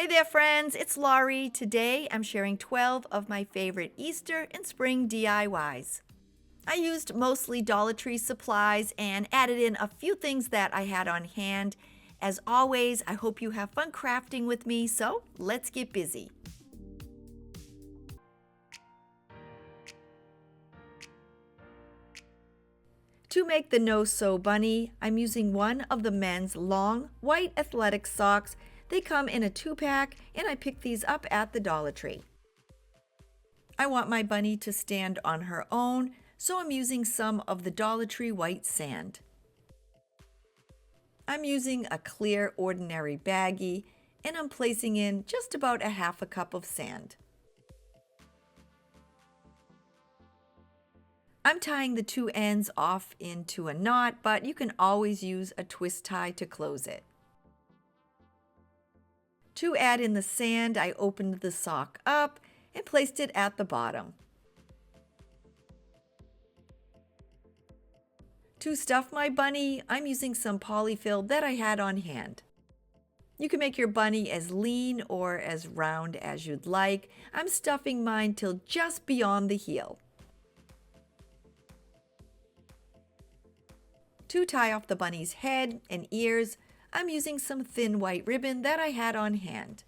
Hey there friends, it's Laurie. Today I'm sharing 12 of my favorite Easter and spring DIYs. I used mostly Dollar Tree supplies and added in a few things that I had on hand. As always, I hope you have fun crafting with me, so let's get busy. To make the no-sew bunny, I'm using one of the men's long white athletic socks. They come in a 2-pack and I picked these up at the Dollar Tree. I want my bunny to stand on her own, so I'm using some of the Dollar Tree white sand. I'm using a clear ordinary baggie and I'm placing in just about a half a cup of sand. I'm tying the two ends off into a knot, but you can always use a twist tie to close it. To add in the sand, I opened the sock up and placed it at the bottom. To stuff my bunny, I'm using some polyfill that I had on hand. You can make your bunny as lean or as round as you'd like. I'm stuffing mine till just beyond the heel. To tie off the bunny's head and ears, I'm using some thin white ribbon that I had on hand.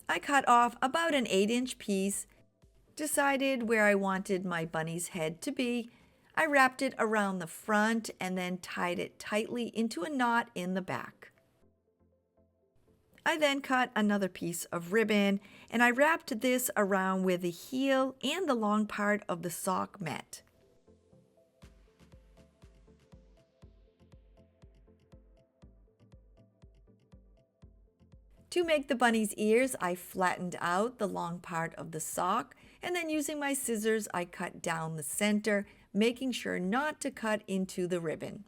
I cut off about an 8-inch piece, decided where I wanted my bunny's head to be. I wrapped it around the front and then tied it tightly into a knot in the back. I then cut another piece of ribbon and I wrapped this around where the heel and the long part of the sock met. To make the bunny's ears, I flattened out the long part of the sock, and then using my scissors, I cut down the center, making sure not to cut into the ribbon.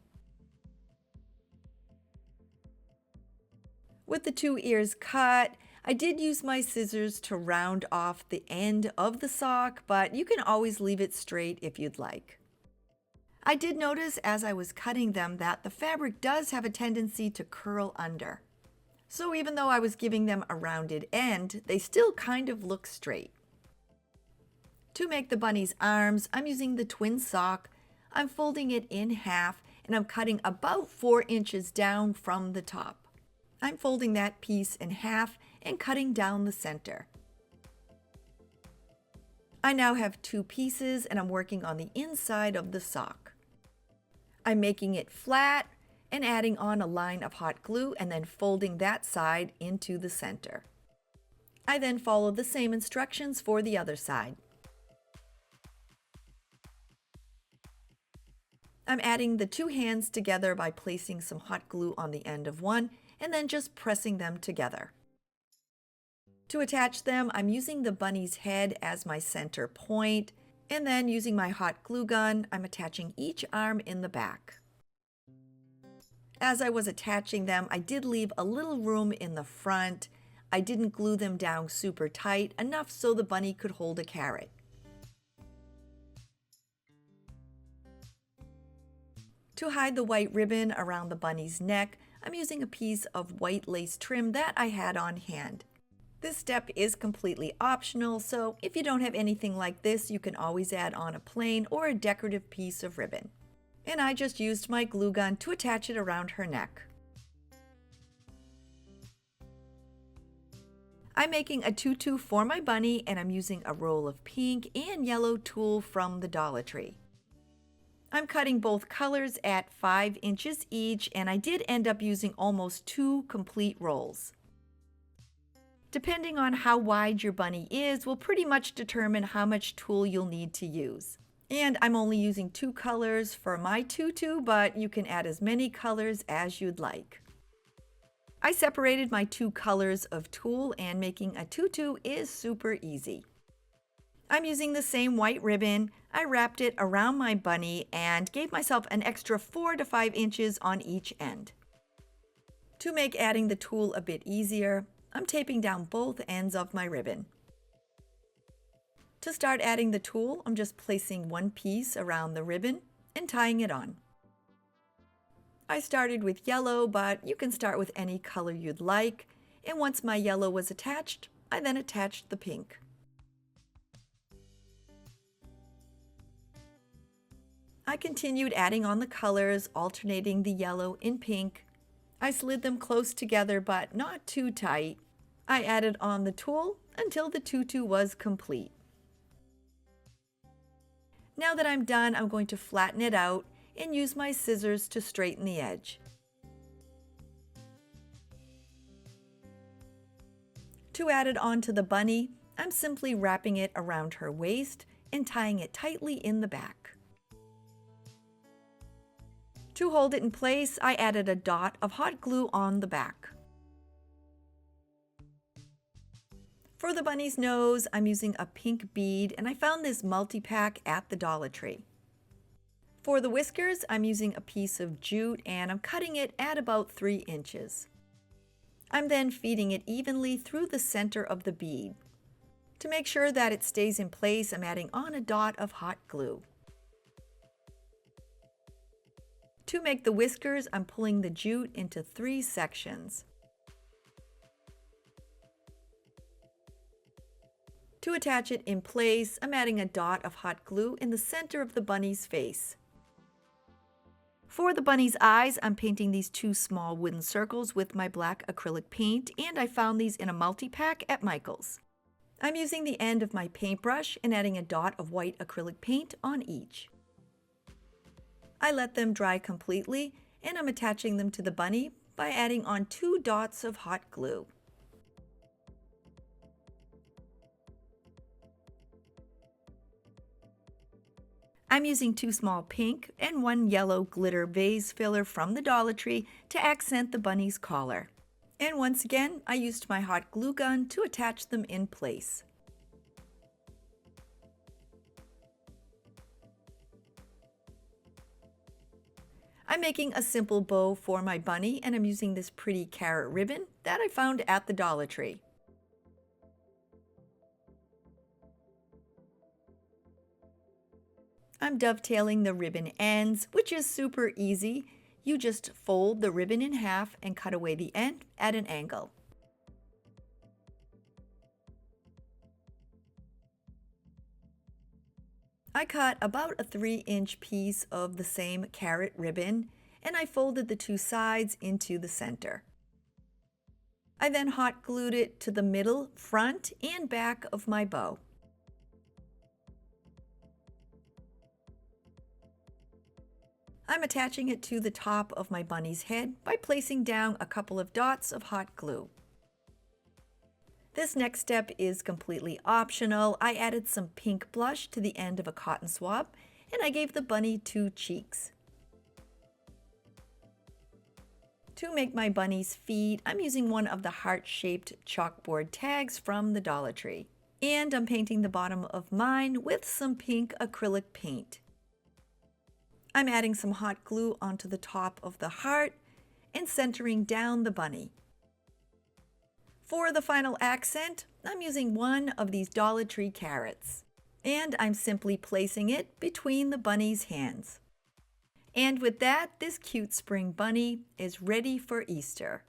With the two ears cut, I did use my scissors to round off the end of the sock, but you can always leave it straight if you'd like. I did notice as I was cutting them that the fabric does have a tendency to curl under. So even though I was giving them a rounded end, they still kind of look straight. To make the bunny's arms, I'm using the twin sock. I'm folding it in half and I'm cutting about 4 inches down from the top. I'm folding that piece in half and cutting down the center. I now have 2 pieces and I'm working on the inside of the sock. I'm making it flat and adding on a line of hot glue and then folding that side into the center. I then follow the same instructions for the other side. I'm adding the 2 hands together by placing some hot glue on the end of one and then just pressing them together. To attach them, I'm using the bunny's head as my center point, and then using my hot glue gun, I'm attaching each arm in the back. As I was attaching them, I did leave a little room in the front. I didn't glue them down super tight, enough so the bunny could hold a carrot. To hide the white ribbon around the bunny's neck, I'm using a piece of white lace trim that I had on hand. This step is completely optional, so if you don't have anything like this, you can always add on a plain or a decorative piece of ribbon. And I just used my glue gun to attach it around her neck. I'm making a tutu for my bunny and I'm using a roll of pink and yellow tulle from the Dollar Tree. I'm cutting both colors at 5 inches each and I did end up using almost 2 complete rolls. Depending on how wide your bunny is will pretty much determine how much tulle you'll need to use. And I'm only using 2 colors for my tutu, but you can add as many colors as you'd like. I separated my 2 colors of tulle and making a tutu is super easy. I'm using the same white ribbon. I wrapped it around my bunny and gave myself an extra 4 to 5 inches on each end. To make adding the tulle a bit easier, I'm taping down both ends of my ribbon. To start adding the tulle, I'm just placing one piece around the ribbon and tying it on. I started with yellow, but you can start with any color you'd like, And once my yellow was attached, I then attached the pink. I continued adding on the colors, alternating the yellow and pink. I slid them close together, but not too tight. I added on the tulle until the tutu was complete. Now that I'm done, I'm going to flatten it out and use my scissors to straighten the edge. To add it onto the bunny, I'm simply wrapping it around her waist and tying it tightly in the back. To hold it in place, I added a dot of hot glue on the back. For the bunny's nose, I'm using a pink bead, and I found this multi-pack at the Dollar Tree. For the whiskers, I'm using a piece of jute and I'm cutting it at about 3 inches. I'm then feeding it evenly through the center of the bead. To make sure that it stays in place, I'm adding on a dot of hot glue. To make the whiskers, I'm pulling the jute into 3 sections. To attach it in place, I'm adding a dot of hot glue in the center of the bunny's face. For the bunny's eyes, I'm painting these 2 small wooden circles with my black acrylic paint, and I found these in a multi-pack at Michael's. I'm using the end of my paintbrush and adding a dot of white acrylic paint on each. I let them dry completely, and I'm attaching them to the bunny by adding on 2 dots of hot glue. I'm using 2 small pink and 1 yellow glitter vase filler from the Dollar Tree to accent the bunny's collar. And once again, I used my hot glue gun to attach them in place. I'm making a simple bow for my bunny, and I'm using this pretty carrot ribbon that I found at the Dollar Tree. I'm dovetailing the ribbon ends, which is super easy. You just fold the ribbon in half and cut away the end at an angle. I cut about a 3-inch piece of the same carrot ribbon, and I folded the 2 sides into the center. I then hot glued it to the middle, front, and back of my bow. I'm attaching it to the top of my bunny's head by placing down a couple of dots of hot glue. This next step is completely optional. I added some pink blush to the end of a cotton swab, and I gave the bunny 2 cheeks. To make my bunny's feet, I'm using one of the heart-shaped chalkboard tags from the Dollar Tree. And I'm painting the bottom of mine with some pink acrylic paint. I'm adding some hot glue onto the top of the heart and centering down the bunny. For the final accent, I'm using one of these Dollar Tree carrots, and I'm simply placing it between the bunny's hands. And with that, this cute spring bunny is ready for Easter.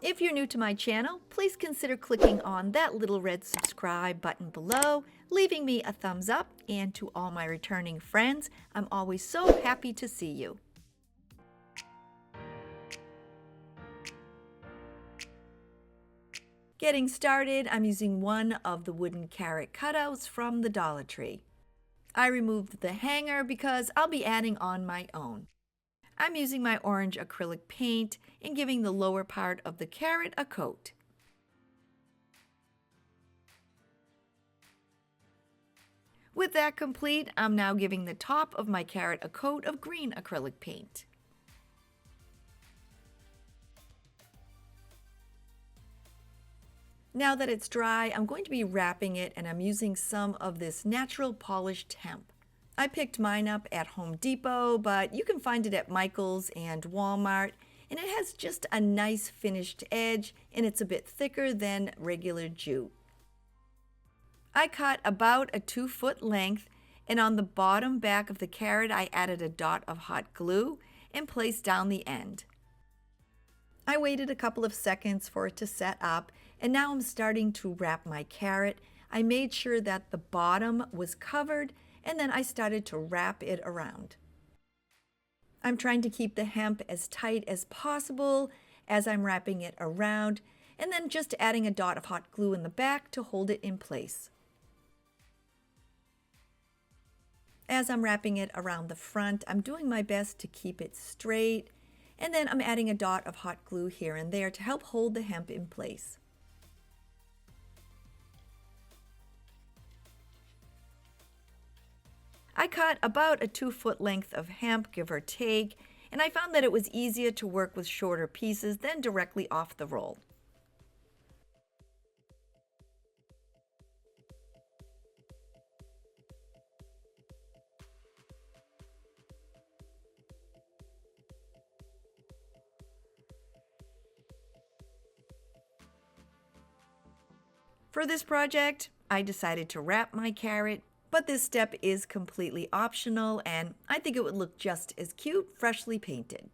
If you're new to my channel, please consider clicking on that little red subscribe button below, leaving me a thumbs up, and to all my returning friends, I'm always so happy to see you. Getting started, I'm using one of the wooden carrot cutouts from the Dollar Tree. I removed the hanger because I'll be adding on my own. I'm using my orange acrylic paint and giving the lower part of the carrot a coat. With that complete, I'm now giving the top of my carrot a coat of green acrylic paint. Now that it's dry, I'm going to be wrapping it, and I'm using some of this natural polished hemp. I picked mine up at Home Depot, but you can find it at Michael's and Walmart, and it has just a nice finished edge, and it's a bit thicker than regular jute. I cut about a 2-foot length, and on the bottom back of the carrot I added a dot of hot glue and placed down the end. I waited a couple of seconds for it to set up, and now I'm starting to wrap my carrot. I made sure that the bottom was covered, and then I started to wrap it around. I'm trying to keep the hemp as tight as possible as I'm wrapping it around, and then just adding a dot of hot glue in the back to hold it in place. As I'm wrapping it around the front, I'm doing my best to keep it straight, and then I'm adding a dot of hot glue here and there to help hold the hemp in place. I cut about a 2-foot length of hemp, give or take, and I found that it was easier to work with shorter pieces than directly off the roll. For this project, I decided to wrap my carrot, but this step is completely optional, and I think it would look just as cute freshly painted.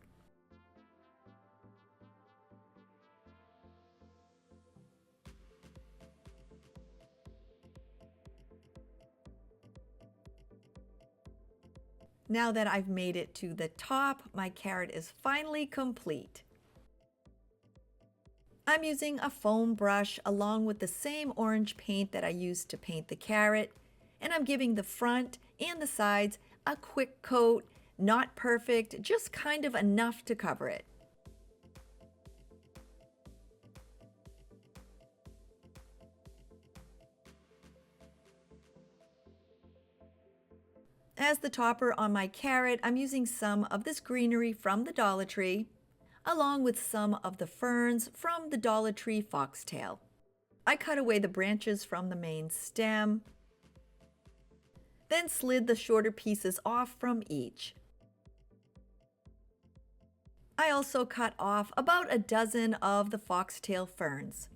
Now that I've made it to the top, my carrot is finally complete. I'm using a foam brush along with the same orange paint that I used to paint the carrot, and I'm giving the front and the sides a quick coat, not perfect, just kind of enough to cover it. As the topper on my carrot, I'm using some of this greenery from the Dollar Tree, along with some of the ferns from the Dollar Tree foxtail. I cut away the branches from the main stem, then slid the shorter pieces off from each. I also cut off about a dozen of the foxtail ferns.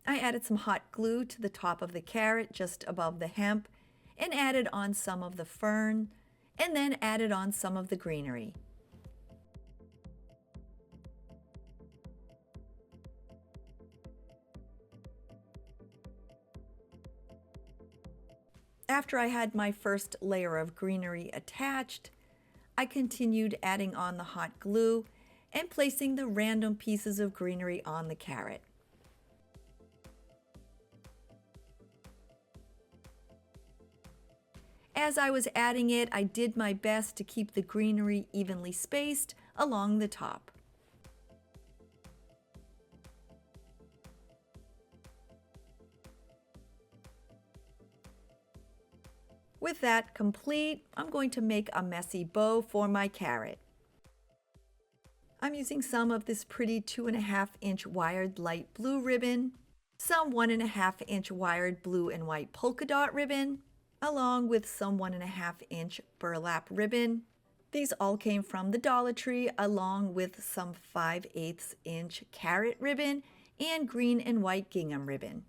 I added some hot glue to the top of the carrot just above the hemp, and added on some of the fern, and then added on some of the greenery. After I had my first layer of greenery attached, I continued adding on the hot glue and placing the random pieces of greenery on the carrot. As I was adding it, I did my best to keep the greenery evenly spaced along the top. With that complete, I'm going to make a messy bow for my carrot. I'm using some of this pretty 2.5-inch wired light blue ribbon, some 1.5-inch wired blue and white polka dot ribbon, along with some 1.5-inch burlap ribbon. These all came from the Dollar Tree, along with some 5/8-inch carrot ribbon and green and white gingham ribbon.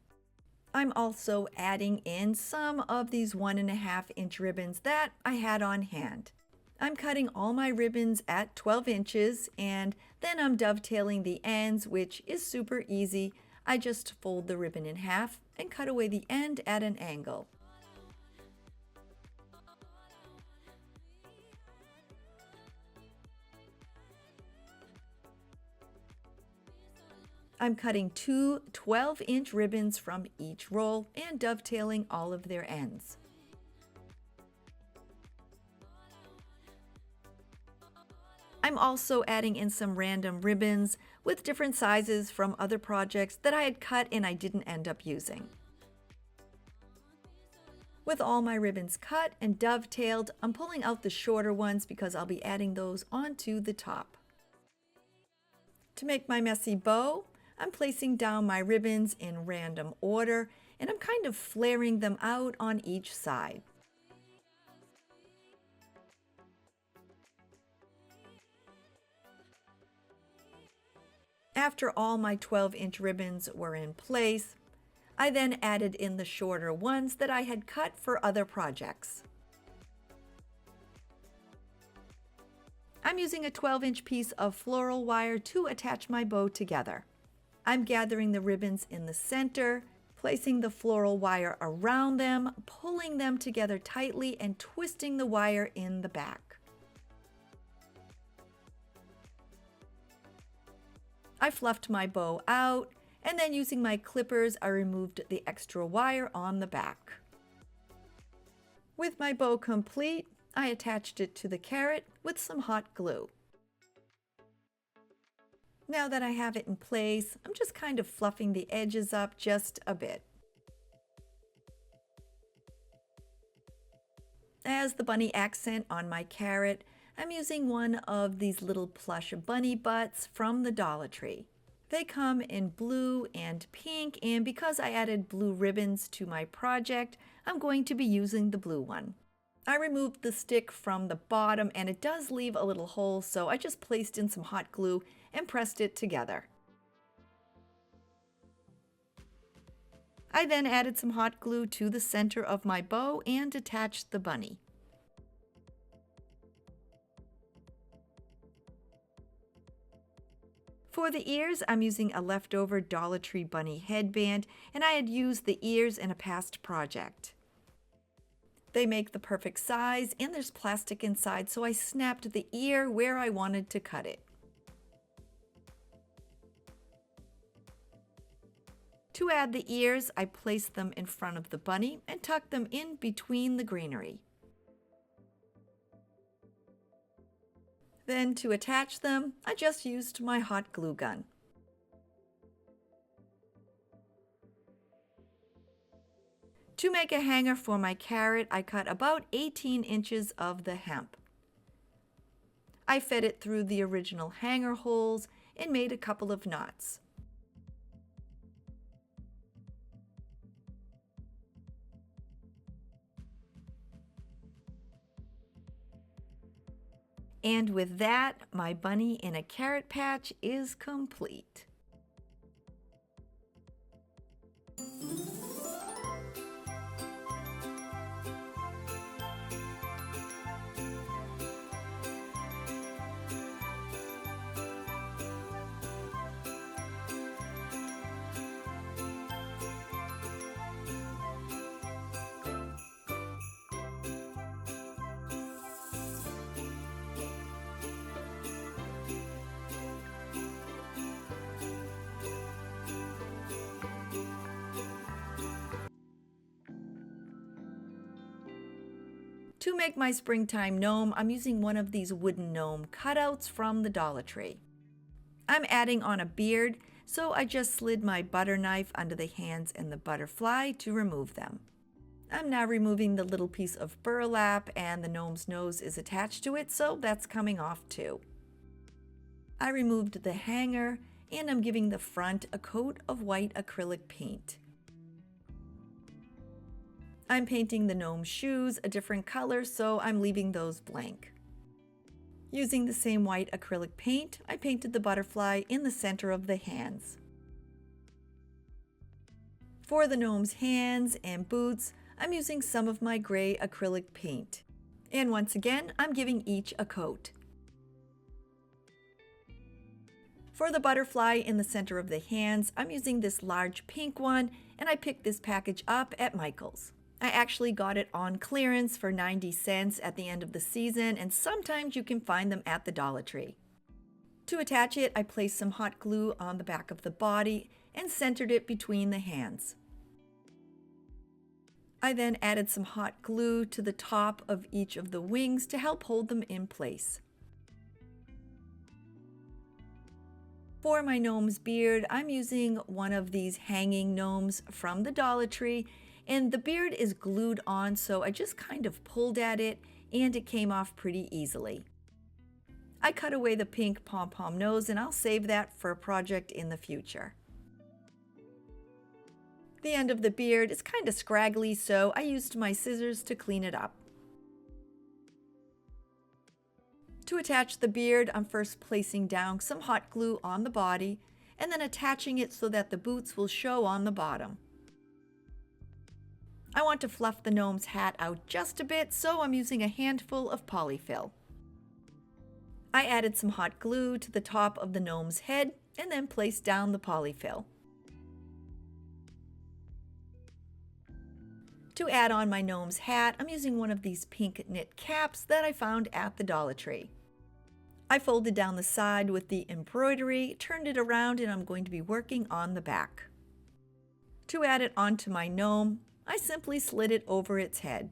I'm also adding in some of these 1.5-inch ribbons that I had on hand. I'm cutting all my ribbons at 12 inches, and then I'm dovetailing the ends, which is super easy. I just fold the ribbon in half and cut away the end at an angle. I'm cutting two 12-inch ribbons from each roll and dovetailing all of their ends. I'm also adding in some random ribbons with different sizes from other projects that I had cut and I didn't end up using. With all my ribbons cut and dovetailed, I'm pulling out the shorter ones because I'll be adding those onto the top. To make my messy bow, I'm placing down my ribbons in random order, and I'm kind of flaring them out on each side. After all my 12-inch ribbons were in place, I then added in the shorter ones that I had cut for other projects. I'm using a 12-inch piece of floral wire to attach my bow together. I'm gathering the ribbons in the center, placing the floral wire around them, pulling them together tightly, and twisting the wire in the back. I fluffed my bow out, and then using my clippers, I removed the extra wire on the back. With my bow complete, I attached it to the carrot with some hot glue. Now that I have it in place, I'm just kind of fluffing the edges up just a bit. As the bunny accent on my carrot, I'm using one of these little plush bunny butts from the Dollar Tree. They come in blue and pink, and because I added blue ribbons to my project, I'm going to be using the blue one. I removed the stick from the bottom, and it does leave a little hole, so I just placed in some hot glue and pressed it together. I then added some hot glue to the center of my bow and attached the bunny. For the ears, I'm using a leftover Dollar Tree bunny headband, and I had used the ears in a past project. They make the perfect size, and there's plastic inside, so I snapped the ear where I wanted to cut it. To add the ears, I placed them in front of the bunny and tucked them in between the greenery. Then to attach them, I just used my hot glue gun. To make a hanger for my carrot, I cut about 18 inches of the hemp. I fed it through the original hanger holes and made a couple of knots. And with that, my bunny in a carrot patch is complete. To make my springtime gnome, I'm using one of these wooden gnome cutouts from the Dollar Tree. I'm adding on a beard, so I just slid my butter knife under the hands and the butterfly to remove them. I'm now removing the little piece of burlap, and the gnome's nose is attached to it, so that's coming off too. I removed the hanger, and I'm giving the front a coat of white acrylic paint. I'm painting the gnome's shoes a different color, so I'm leaving those blank. Using the same white acrylic paint, I painted the butterfly in the center of the hands. For the gnome's hands and boots, I'm using some of my gray acrylic paint. And once again, I'm giving each a coat. For the butterfly in the center of the hands, I'm using this large pink one, and I picked this package up at Michael's. I actually got it on clearance for 90 cents at the end of the season, and sometimes you can find them at the Dollar Tree. To attach it, I placed some hot glue on the back of the body and centered it between the hands. I then added some hot glue to the top of each of the wings to help hold them in place. For my gnome's beard, I'm using one of these hanging gnomes from the Dollar Tree, and the beard is glued on, so I just kind of pulled at it and it came off pretty easily. I cut away the pink pom-pom nose, and I'll save that for a project in the future. The end of the beard is kind of scraggly, so I used my scissors to clean it up. To attach the beard, I'm first placing down some hot glue on the body and then attaching it so that the boots will show on the bottom. I want to fluff the gnome's hat out just a bit, so I'm using a handful of polyfill. I added some hot glue to the top of the gnome's head and then placed down the polyfill. To add on my gnome's hat, I'm using one of these pink knit caps that I found at the Dollar Tree. I folded down the side with the embroidery, turned it around, and I'm going to be working on the back. To add it onto my gnome, I simply slid it over its head.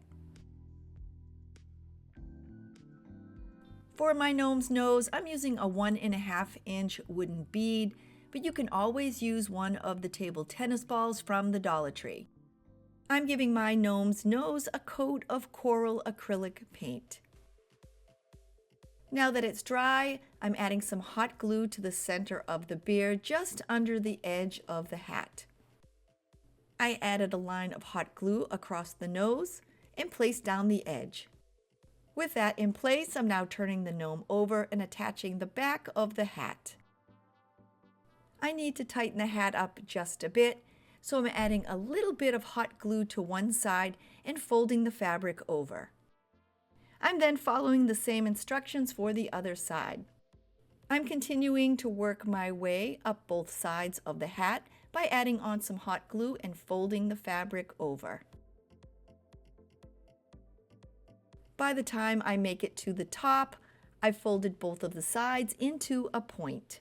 For my gnome's nose, I'm using a 1.5-inch wooden bead, but you can always use one of the table tennis balls from the Dollar Tree. I'm giving my gnome's nose a coat of coral acrylic paint. Now that it's dry, I'm adding some hot glue to the center of the beard just under the edge of the hat. I added a line of hot glue across the nose and placed down the edge. With that in place, I'm now turning the gnome over and attaching the back of the hat. I need to tighten the hat up just a bit, so I'm adding a little bit of hot glue to one side and folding the fabric over. I'm then following the same instructions for the other side. I'm continuing to work my way up both sides of the hat by adding on some hot glue and folding the fabric over. By the time I make it to the top, I've folded both of the sides into a point.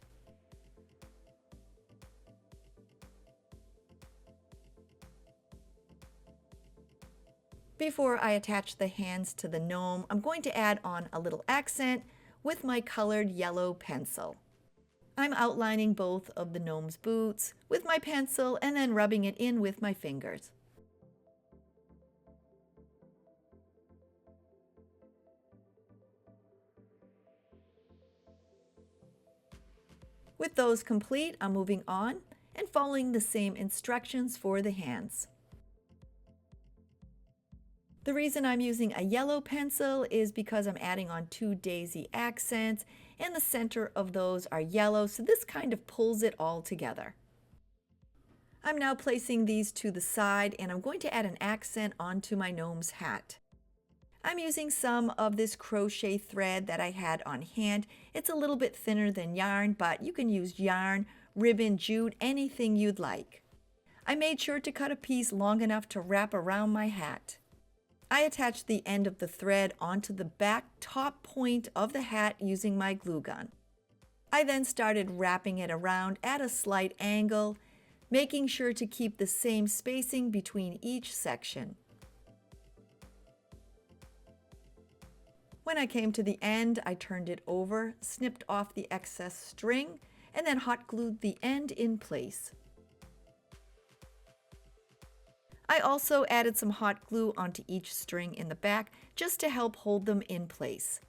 Before I attach the hands to the gnome, I'm going to add on a little accent with my colored yellow pencil. I'm outlining both of the gnome's boots with my pencil and then rubbing it in with my fingers. With those complete, I'm moving on and following the same instructions for the hands. The reason I'm using a yellow pencil is because I'm adding on 2 daisy accents and the center of those are yellow, so this kind of pulls it all together. I'm now placing these to the side and I'm going to add an accent onto my gnome's hat. I'm using some of this crochet thread that I had on hand. It's a little bit thinner than yarn, but you can use yarn, ribbon, jute, anything you'd like. I made sure to cut a piece long enough to wrap around my hat. I attached the end of the thread onto the back top point of the hat using my glue gun. I then started wrapping it around at a slight angle, making sure to keep the same spacing between each section. When I came to the end, I turned it over, snipped off the excess string, and then hot glued the end in place. I also added some hot glue onto each string in the back just to help hold them in place.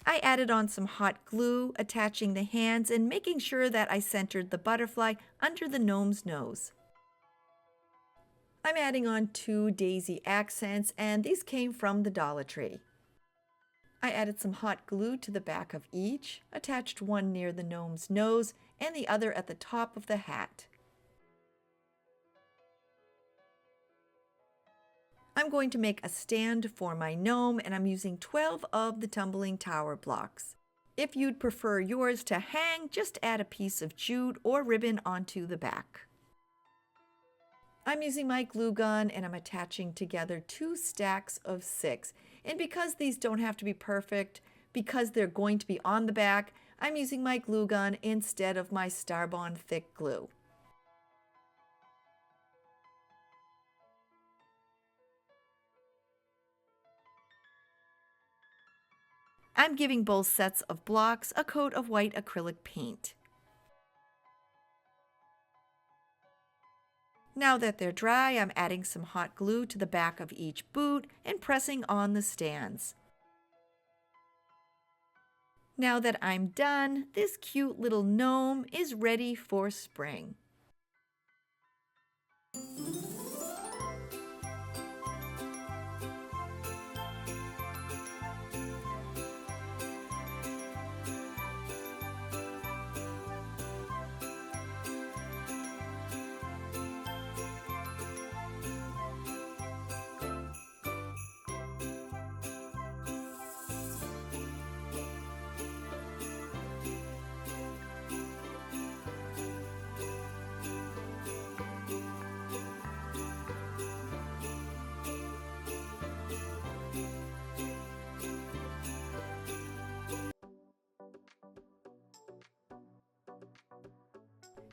I added on some hot glue, attaching the hands and making sure that I centered the butterfly under the gnome's nose. I'm adding on 2 daisy accents, and these came from the Dollar Tree. I added some hot glue to the back of each, attached one near the gnome's nose and the other at the top of the hat. I'm going to make a stand for my gnome, and I'm using 12 of the tumbling tower blocks. If you'd prefer yours to hang, just add a piece of jute or ribbon onto the back. I'm using my glue gun and I'm attaching together 2 stacks of 6. And because these don't have to be perfect, because they're going to be on the back, I'm using my glue gun instead of my Starbond thick glue. I'm giving both sets of blocks a coat of white acrylic paint. Now that they're dry, I'm adding some hot glue to the back of each boot and pressing on the stands. Now that I'm done, this cute little gnome is ready for spring.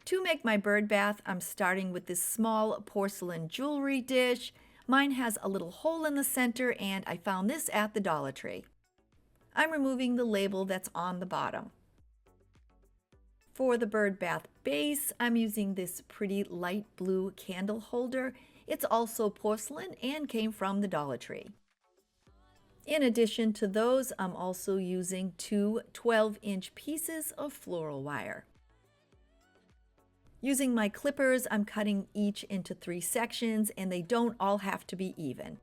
To make my bird bath, I'm starting with this small porcelain jewelry dish. Mine has a little hole in the center, and I found this at the Dollar Tree. I'm removing the label that's on the bottom. For the bird bath base, I'm using this pretty light blue candle holder. It's also porcelain and came from the Dollar Tree. In addition to those, I'm also using two 12-inch pieces of floral wire. Using my clippers, I'm cutting each into 3 sections, and they don't all have to be even.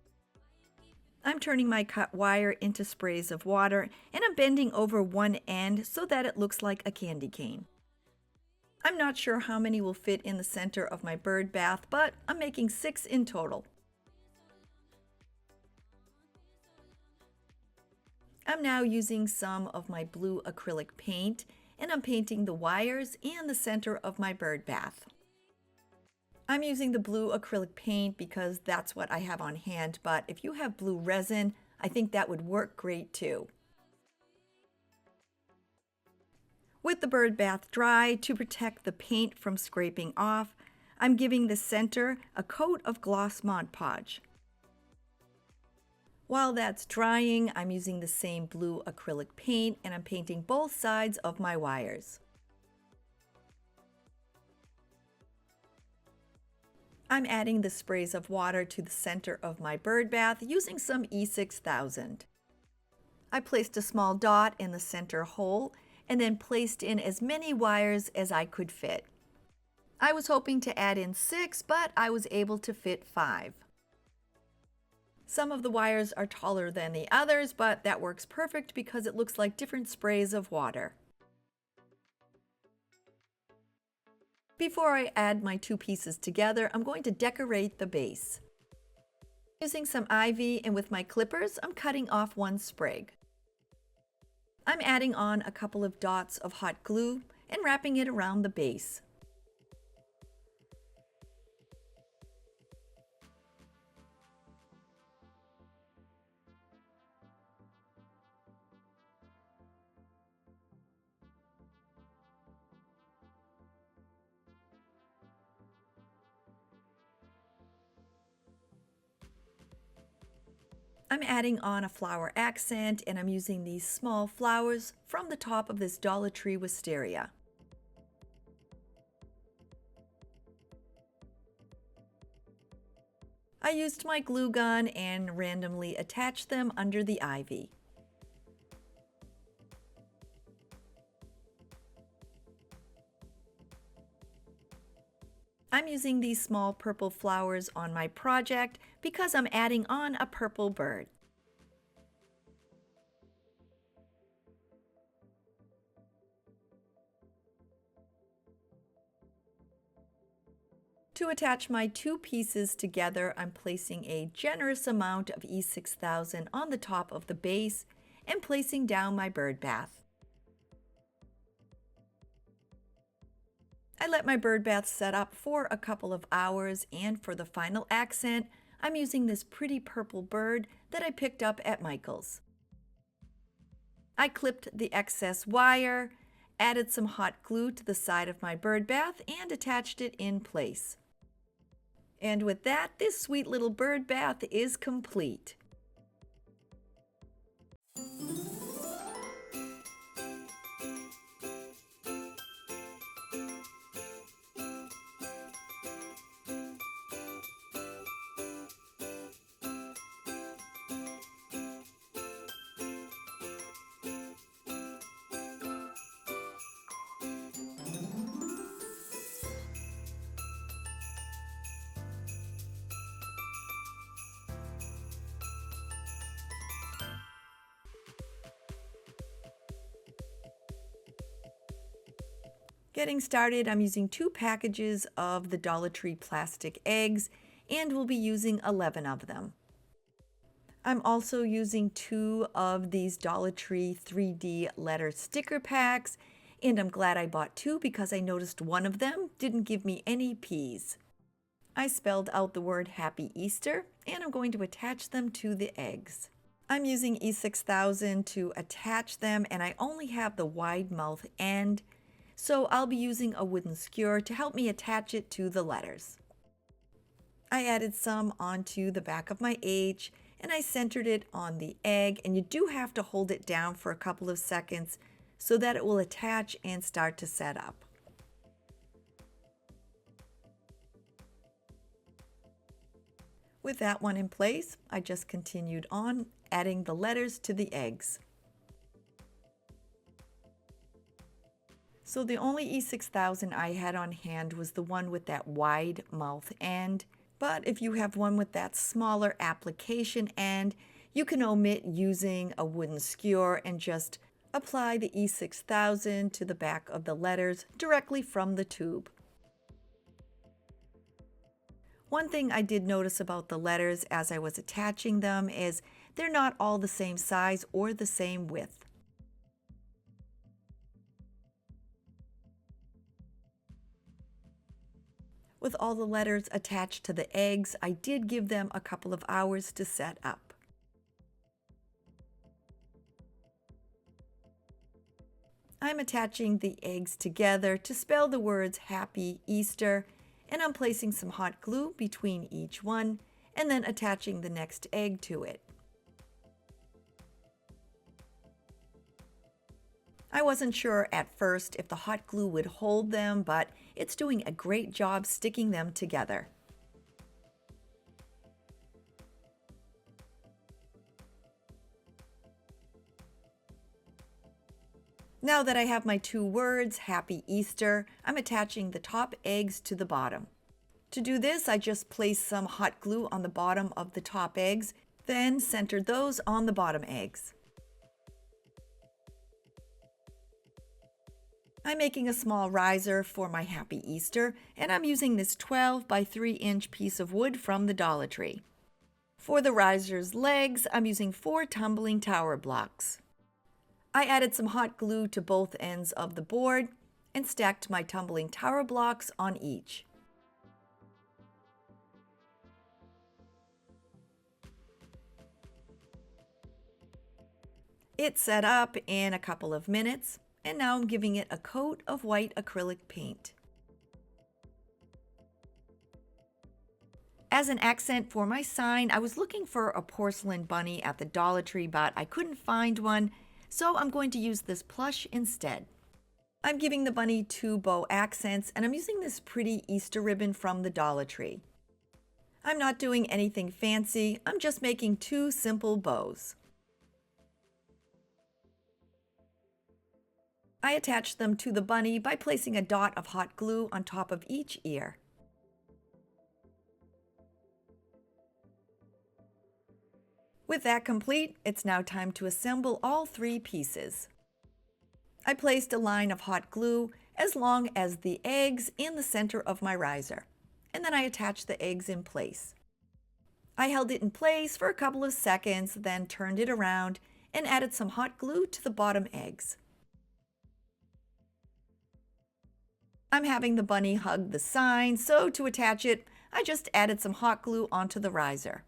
I'm turning my cut wire into sprays of water, and I'm bending over one end so that it looks like a candy cane. I'm not sure how many will fit in the center of my bird bath, but I'm making 6 in total. I'm now using some of my blue acrylic paint, and I'm painting the wires and the center of my bird bath. I'm using the blue acrylic paint because that's what I have on hand, but if you have blue resin, I think that would work great too. With the bird bath dry, to protect the paint from scraping off, I'm giving the center a coat of gloss Mod Podge. While that's drying, I'm using the same blue acrylic paint, and I'm painting both sides of my wires. I'm adding the sprays of water to the center of my bird bath using some E6000. I placed a small dot in the center hole and then placed in as many wires as I could fit. I was hoping to add in 6, but I was able to fit 5. Some of the wires are taller than the others, but that works perfect because it looks like different sprays of water. Before I add my 2 pieces together, I'm going to decorate the base. Using some ivy and with my clippers, I'm cutting off 1 sprig. I'm adding on a couple of dots of hot glue and wrapping it around the base. I'm adding on a flower accent, and I'm using these small flowers from the top of this Dollar Tree wisteria. I used my glue gun and randomly attached them under the ivy. I'm using these small purple flowers on my project because I'm adding on a purple bird. To attach my 2 pieces together, I'm placing a generous amount of E6000 on the top of the base and placing down my bird bath. I let my bird bath set up for a couple of hours, and for the final accent, I'm using this pretty purple bird that I picked up at Michael's. I clipped the excess wire, added some hot glue to the side of my bird bath, and attached it in place. And with that, this sweet little bird bath is complete. Getting started, I'm using 2 packages of the Dollar Tree plastic eggs, and we'll be using 11 of them. I'm also using 2 of these Dollar Tree 3D letter sticker packs, and I'm glad I bought 2 because I noticed one of them didn't give me any P's. I spelled out the word Happy Easter, and I'm going to attach them to the eggs. I'm using E6000 to attach them, and I only have the wide mouth end, so I'll be using a wooden skewer to help me attach it to the letters. I added some onto the back of my H, and I centered it on the egg, and you do have to hold it down for a couple of seconds so that it will attach and start to set up. With that one in place, I just continued on adding the letters to the eggs. So the only E6000 I had on hand was the one with that wide mouth end, but if you have one with that smaller application end, you can omit using a wooden skewer and just apply the E6000 to the back of the letters directly from the tube. One thing I did notice about the letters as I was attaching them is they're not all the same size or the same width. With all the letters attached to the eggs, I did give them a couple of hours to set up. I'm attaching the eggs together to spell the words Happy Easter, and I'm placing some hot glue between each one and then attaching the next egg to it. I wasn't sure at first if the hot glue would hold them, but it's doing a great job sticking them together. Now that I have my 2 words, Happy Easter, I'm attaching the top eggs to the bottom. To do this, I just placed some hot glue on the bottom of the top eggs, then centered those on the bottom eggs. I'm making a small riser for my Happy Easter, and I'm using this 12 by 3-inch piece of wood from the Dollar Tree. For the riser's legs, I'm using 4 tumbling tower blocks. I added some hot glue to both ends of the board and stacked my tumbling tower blocks on each. It set up in a couple of minutes, and now I'm giving it a coat of white acrylic paint. As an accent for my sign, I was looking for a porcelain bunny at the Dollar Tree, but I couldn't find one, so I'm going to use this plush instead. I'm giving the bunny 2 bow accents, and I'm using this pretty Easter ribbon from the Dollar Tree. I'm not doing anything fancy, I'm just making 2 simple bows. I attached them to the bunny by placing a dot of hot glue on top of each ear. With that complete, it's now time to assemble all 3 pieces. I placed a line of hot glue as long as the eggs in the center of my riser, and then I attached the eggs in place. I held it in place for a couple of seconds, then turned it around and added some hot glue to the bottom eggs. I'm having the bunny hug the sign, so to attach it, I just added some hot glue onto the riser.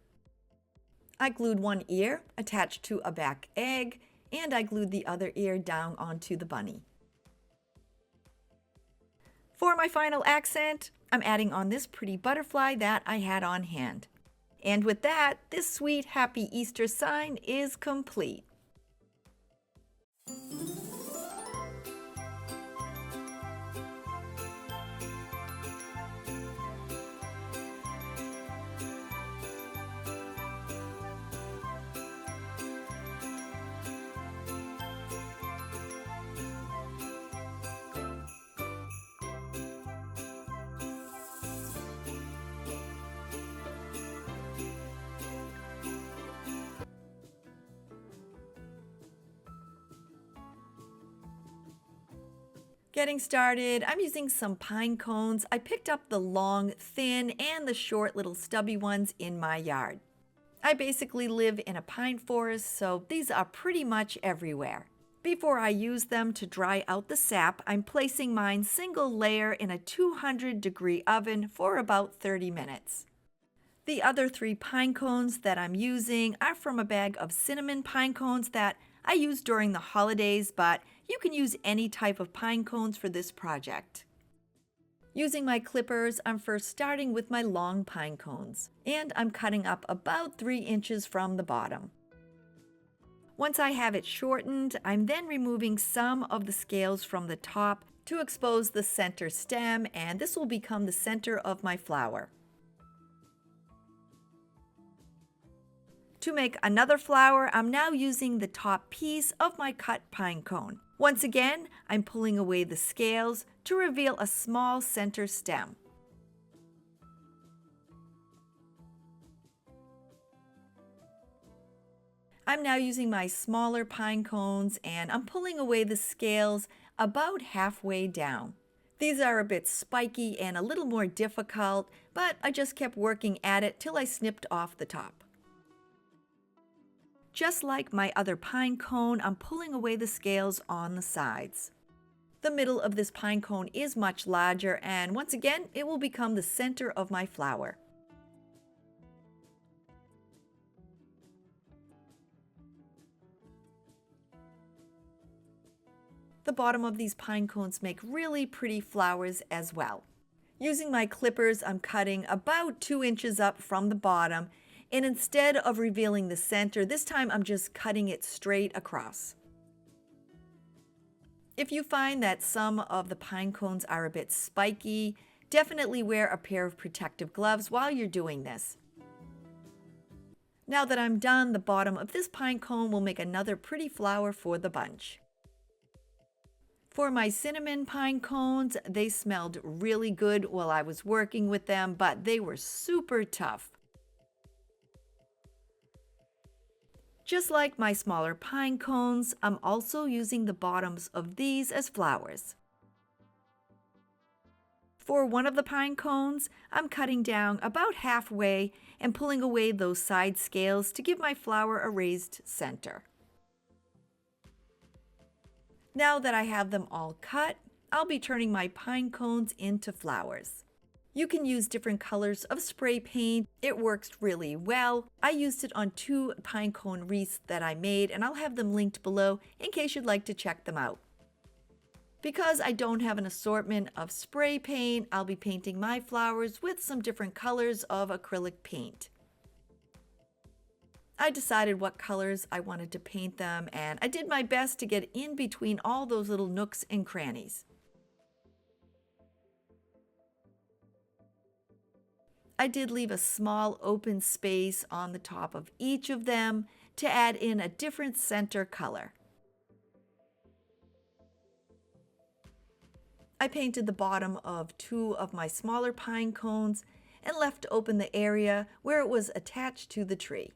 I glued one ear attached to a back egg, and I glued the other ear down onto the bunny. For my final accent, I'm adding on this pretty butterfly that I had on hand. And with that, this sweet Happy Easter sign is complete. Getting started, I'm using some pine cones. I picked up the long, thin, and the short little stubby ones in my yard. I basically live in a pine forest, so these are pretty much everywhere. Before I use them to dry out the sap, I'm placing mine single layer in a 200-degree oven for about 30 minutes. The other 3 pine cones that I'm using are from a bag of cinnamon pine cones that I use during the holidays, but you can use any type of pine cones for this project. Using my clippers, I'm first starting with my long pine cones, and I'm cutting up about 3 inches from the bottom. Once I have it shortened, I'm then removing some of the scales from the top to expose the center stem, and this will become the center of my flower. To make another flower, I'm now using the top piece of my cut pine cone. Once again, I'm pulling away the scales to reveal a small center stem. I'm now using my smaller pine cones and I'm pulling away the scales about halfway down. These are a bit spiky and a little more difficult, but I just kept working at it till I snipped off the top. Just like my other pine cone, I'm pulling away the scales on the sides. The middle of this pine cone is much larger, and once again, it will become the center of my flower. The bottom of these pine cones make really pretty flowers as well. Using my clippers, I'm cutting about 2 inches up from the bottom, and instead of revealing the center, this time I'm just cutting it straight across. If you find that some of the pine cones are a bit spiky, definitely wear a pair of protective gloves while you're doing this. Now that I'm done, the bottom of this pine cone will make another pretty flower for the bunch. For my cinnamon pine cones, they smelled really good while I was working with them, but they were super tough. Just like my smaller pine cones, I'm also using the bottoms of these as flowers. For one of the pine cones, I'm cutting down about halfway and pulling away those side scales to give my flower a raised center. Now that I have them all cut, I'll be turning my pine cones into flowers. You can use different colors of spray paint. It works really well. I used it on 2 pine cone wreaths that I made, and I'll have them linked below in case you'd like to check them out. Because I don't have an assortment of spray paint, I'll be painting my flowers with some different colors of acrylic paint. I decided what colors I wanted to paint them, and I did my best to get in between all those little nooks and crannies. I did leave a small open space on the top of each of them to add in a different center color. I painted the bottom of 2 of my smaller pine cones and left open the area where it was attached to the tree.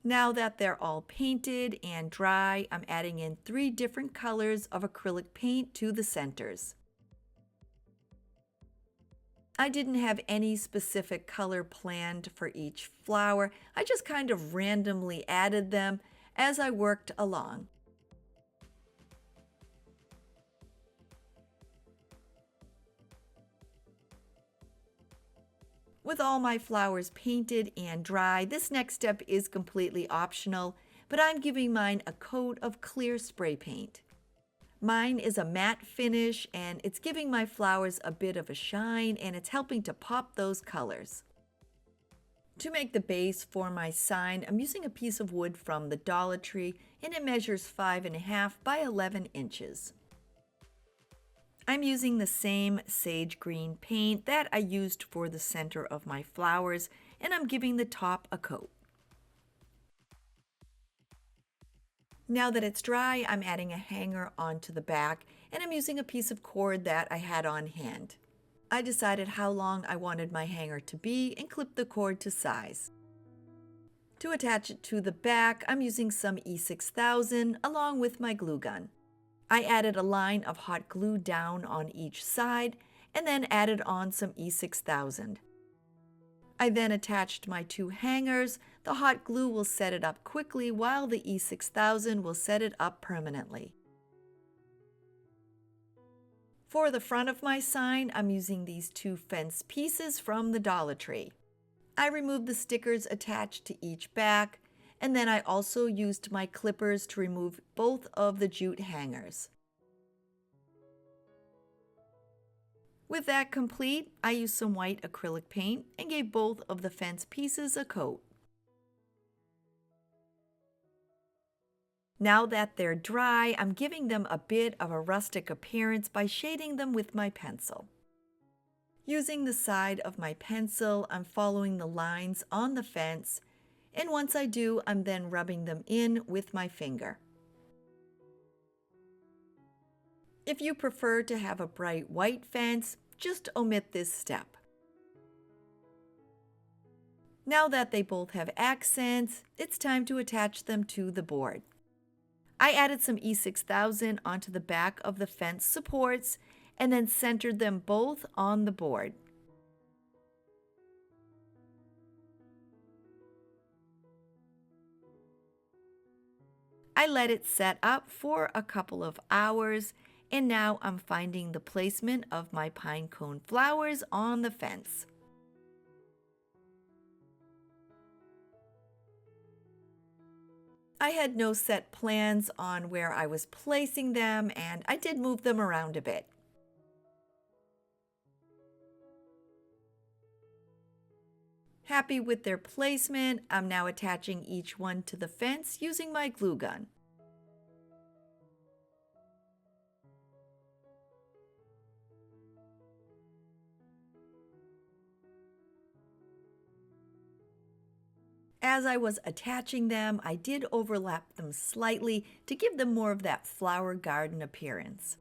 Now that they're all painted and dry, I'm adding in 3 different colors of acrylic paint to the centers. I didn't have any specific color planned for each flower. I just kind of randomly added them as I worked along. With all my flowers painted and dry, this next step is completely optional, but I'm giving mine a coat of clear spray paint. Mine is a matte finish and it's giving my flowers a bit of a shine and it's helping to pop those colors. To make the base for my sign, I'm using a piece of wood from the Dollar Tree and it measures 5.5 by 11 inches. I'm using the same sage green paint that I used for the center of my flowers, and I'm giving the top a coat. Now that it's dry, I'm adding a hanger onto the back, and I'm using a piece of cord that I had on hand. I decided how long I wanted my hanger to be and clipped the cord to size. To attach it to the back, I'm using some E6000 along with my glue gun. I added a line of hot glue down on each side and then added on some E6000. I then attached my two hangers. The hot glue will set it up quickly while the E6000 will set it up permanently. For the front of my sign, I'm using these two fence pieces from the Dollar Tree. I removed the stickers attached to each back, and then I also used my clippers to remove both of the jute hangers. With that complete, I used some white acrylic paint and gave both of the fence pieces a coat. Now that they're dry, I'm giving them a bit of a rustic appearance by shading them with my pencil. Using the side of my pencil, I'm following the lines on the fence, and once I do, I'm then rubbing them in with my finger. If you prefer to have a bright white fence, just omit this step. Now that they both have accents, it's time to attach them to the board. I added some E6000 onto the back of the fence supports and then centered them both on the board. I let it set up for a couple of hours, and now I'm finding the placement of my pine cone flowers on the fence. I had no set plans on where I was placing them, and I did move them around a bit. Happy with their placement, I'm now attaching each one to the fence using my glue gun. As I was attaching them, I did overlap them slightly to give them more of that flower garden appearance.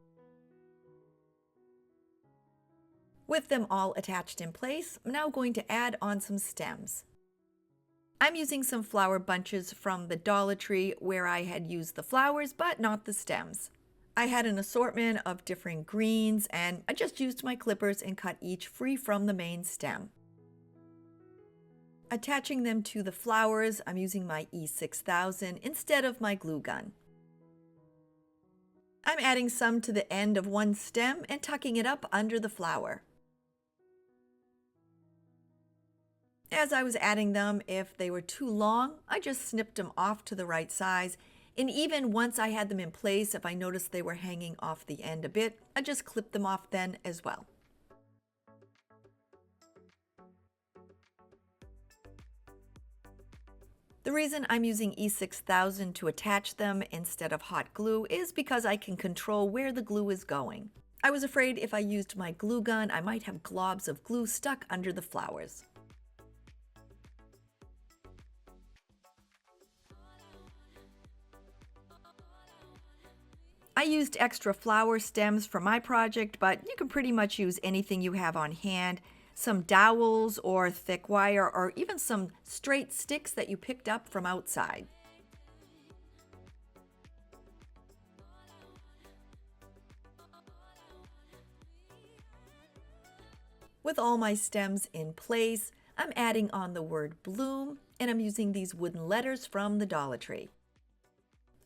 With them all attached in place, I'm now going to add on some stems. I'm using some flower bunches from the Dollar Tree where I had used the flowers but not the stems. I had an assortment of different greens and I just used my clippers and cut each free from the main stem. Attaching them to the flowers, I'm using my E6000 instead of my glue gun. I'm adding some to the end of one stem and tucking it up under the flower. As I was adding them, if they were too long, I just snipped them off to the right size, and even once I had them in place, if I noticed they were hanging off the end a bit, I just clipped them off then as well. The reason I'm using E6000 to attach them instead of hot glue is because I can control where the glue is going. I was afraid if I used my glue gun, I might have globs of glue stuck under the flowers. I used extra flower stems for my project, but you can pretty much use anything you have on hand. Some dowels or thick wire or even some straight sticks that you picked up from outside. With all my stems in place, I'm adding on the word bloom and I'm using these wooden letters from the Dollar Tree.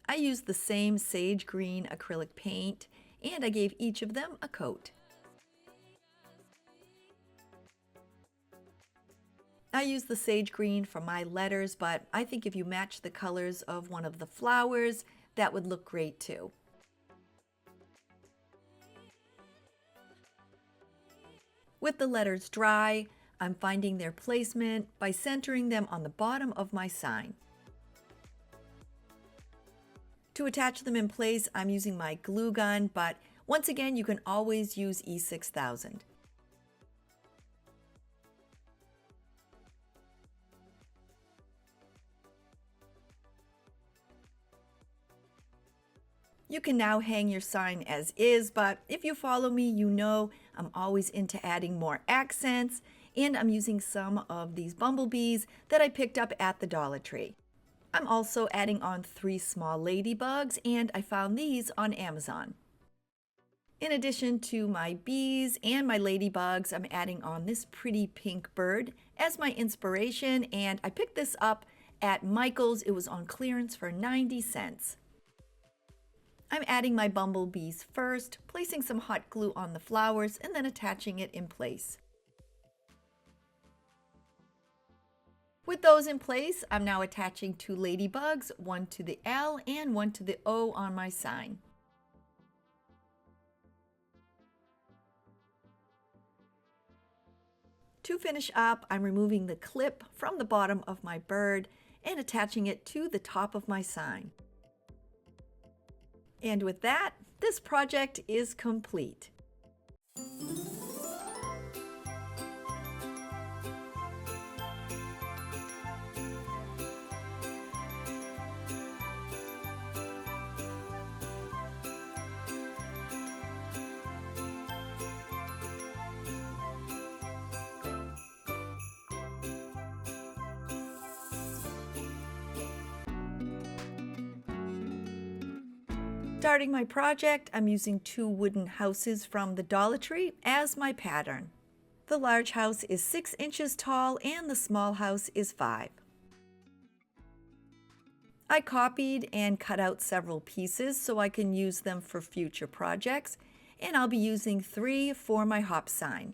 I used the same sage green acrylic paint and I gave each of them a coat. I used the sage green for my letters, but I think if you match the colors of one of the flowers, that would look great too. With the letters dry, I'm finding their placement by centering them on the bottom of my sign. To attach them in place, I'm using my glue gun, but once again, you can always use E6000. You can now hang your sign as is, but if you follow me, you know I'm always into adding more accents, and I'm using some of these bumblebees that I picked up at the Dollar Tree. I'm also adding on 3 small ladybugs, and I found these on Amazon. In addition to my bees and my ladybugs, I'm adding on this pretty pink bird as my inspiration, and I picked this up at Michael's. It was on clearance for 90 cents. I'm adding my bumblebees first, placing some hot glue on the flowers, and then attaching it in place. With those in place, I'm now attaching 2 ladybugs, one to the L and one to the O on my sign. To finish up, I'm removing the clip from the bottom of my bird and attaching it to the top of my sign. And with that, this project is complete. Starting my project, I'm using 2 wooden houses from the Dollar Tree as my pattern. The large house is 6 inches tall and the small house is 5. I copied and cut out several pieces so I can use them for future projects, and I'll be using 3 for my hop sign.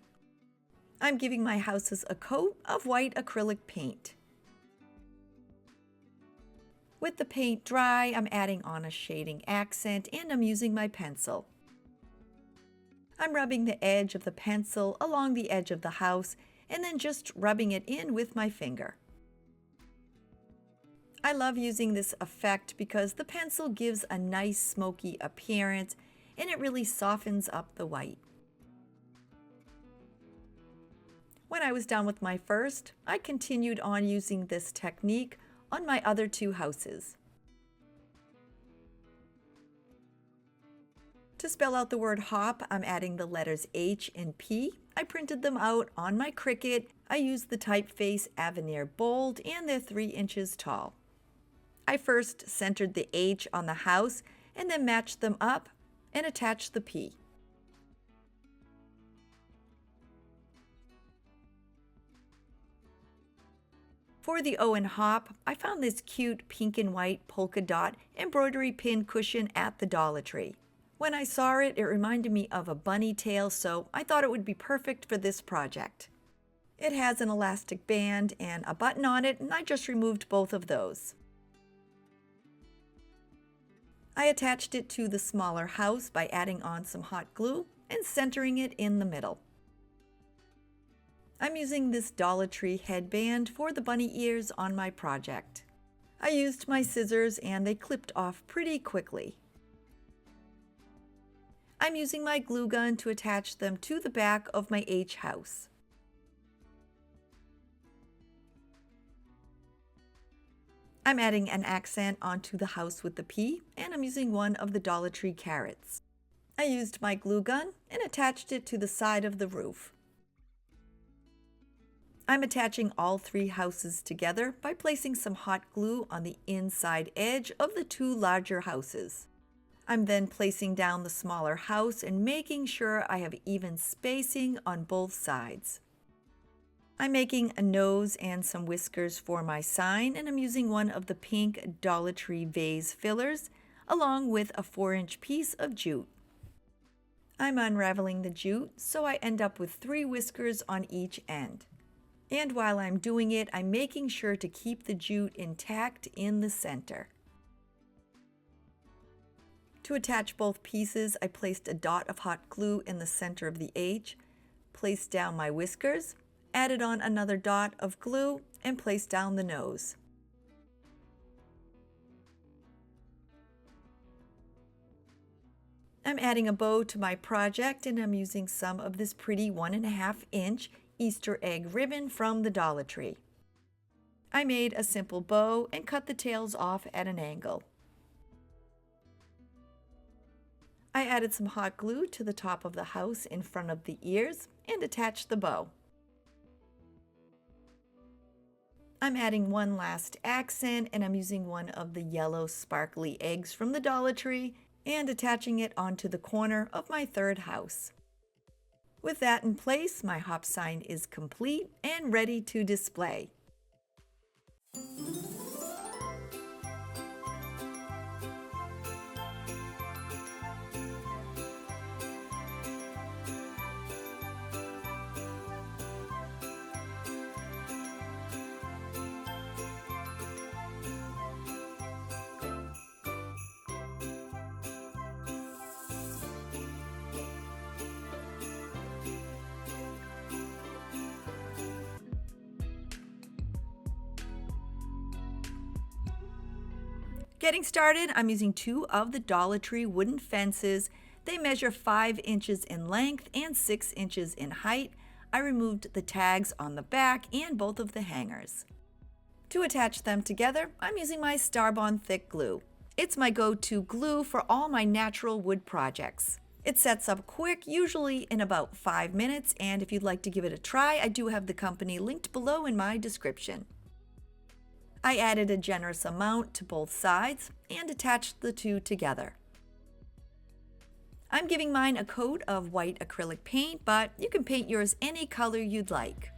I'm giving my houses a coat of white acrylic paint. With the paint dry, I'm adding on a shading accent and I'm using my pencil. I'm rubbing the edge of the pencil along the edge of the house and then just rubbing it in with my finger. I love using this effect because the pencil gives a nice smoky appearance and it really softens up the white. When I was done with my first, I continued on using this technique on my other 2 houses. To spell out the word hop, I'm adding the letters H and P. I printed them out on my Cricut. I used the typeface Avenir Bold and they're 3 inches tall. I first centered the H on the house and then matched them up and attached the P. For the O and hop, I found this cute pink and white polka dot embroidery pin cushion at the Dollar Tree. When I saw it, it reminded me of a bunny tail, so I thought it would be perfect for this project. It has an elastic band and a button on it, and I just removed both of those. I attached it to the smaller house by adding on some hot glue and centering it in the middle. I'm using this Dollar Tree headband for the bunny ears on my project. I used my scissors and they clipped off pretty quickly. I'm using my glue gun to attach them to the back of my H house. I'm adding an accent onto the house with the P, and I'm using one of the Dollar Tree carrots. I used my glue gun and attached it to the side of the roof. I'm attaching all 3 houses together by placing some hot glue on the inside edge of the 2 larger houses. I'm then placing down the smaller house and making sure I have even spacing on both sides. I'm making a nose and some whiskers for my sign, and I'm using one of the pink Dollar Tree vase fillers along with a 4-inch piece of jute. I'm unraveling the jute so I end up with 3 whiskers on each end. And while I'm doing it, I'm making sure to keep the jute intact in the center. To attach both pieces, I placed a dot of hot glue in the center of the H, placed down my whiskers, added on another dot of glue, and placed down the nose. I'm adding a bow to my project, and I'm using some of this pretty 1.5-inch Easter egg ribbon from the Dollar Tree. I made a simple bow and cut the tails off at an angle. I added some hot glue to the top of the house in front of the ears and attached the bow. I'm adding one last accent, and I'm using one of the yellow sparkly eggs from the Dollar Tree and attaching it onto the corner of my third house. With that in place, my hop sign is complete and ready to display. Getting started, I'm using two of the Dollar Tree wooden fences. They measure 5 inches in length and 6 inches in height. I removed the tags on the back and both of the hangers. To attach them together, I'm using my Starbond thick glue. It's my go-to glue for all my natural wood projects. It sets up quick, usually in about 5 minutes, and if you'd like to give it a try, I do have the company linked below in my description. I added a generous amount to both sides and attached the two together. I'm giving mine a coat of white acrylic paint, but you can paint yours any color you'd like.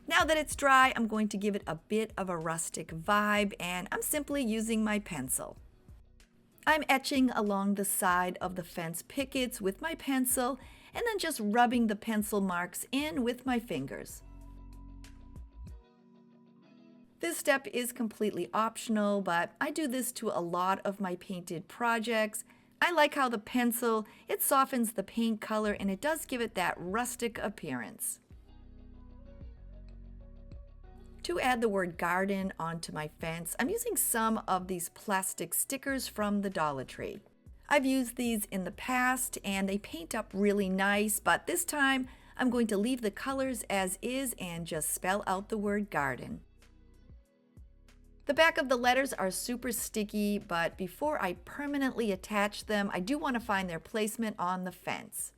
Now that it's dry, I'm going to give it a bit of a rustic vibe, and I'm simply using my pencil. I'm etching along the side of the fence pickets with my pencil and then just rubbing the pencil marks in with my fingers. This step is completely optional, but I do this to a lot of my painted projects. I like how the pencil, it softens the paint color and it does give it that rustic appearance. To add the word garden onto my fence, I'm using some of these plastic stickers from the Dollar Tree. I've used these in the past and they paint up really nice, but this time I'm going to leave the colors as is and just spell out the word garden. The back of the letters are super sticky, but before I permanently attach them, I do want to find their placement on the fence.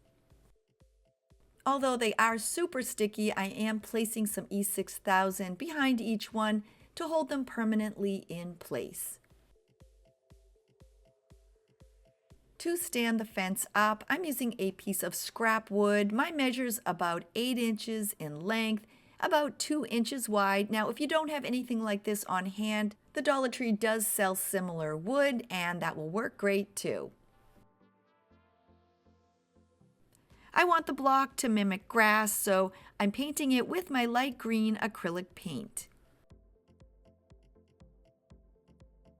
Although they are super sticky, I am placing some E6000 behind each one to hold them permanently in place. To stand the fence up, I'm using a piece of scrap wood. Mine measures about 8 inches in length, about 2 inches wide. Now, if you don't have anything like this on hand, the Dollar Tree does sell similar wood, and that will work great too. I want the block to mimic grass, so I'm painting it with my light green acrylic paint.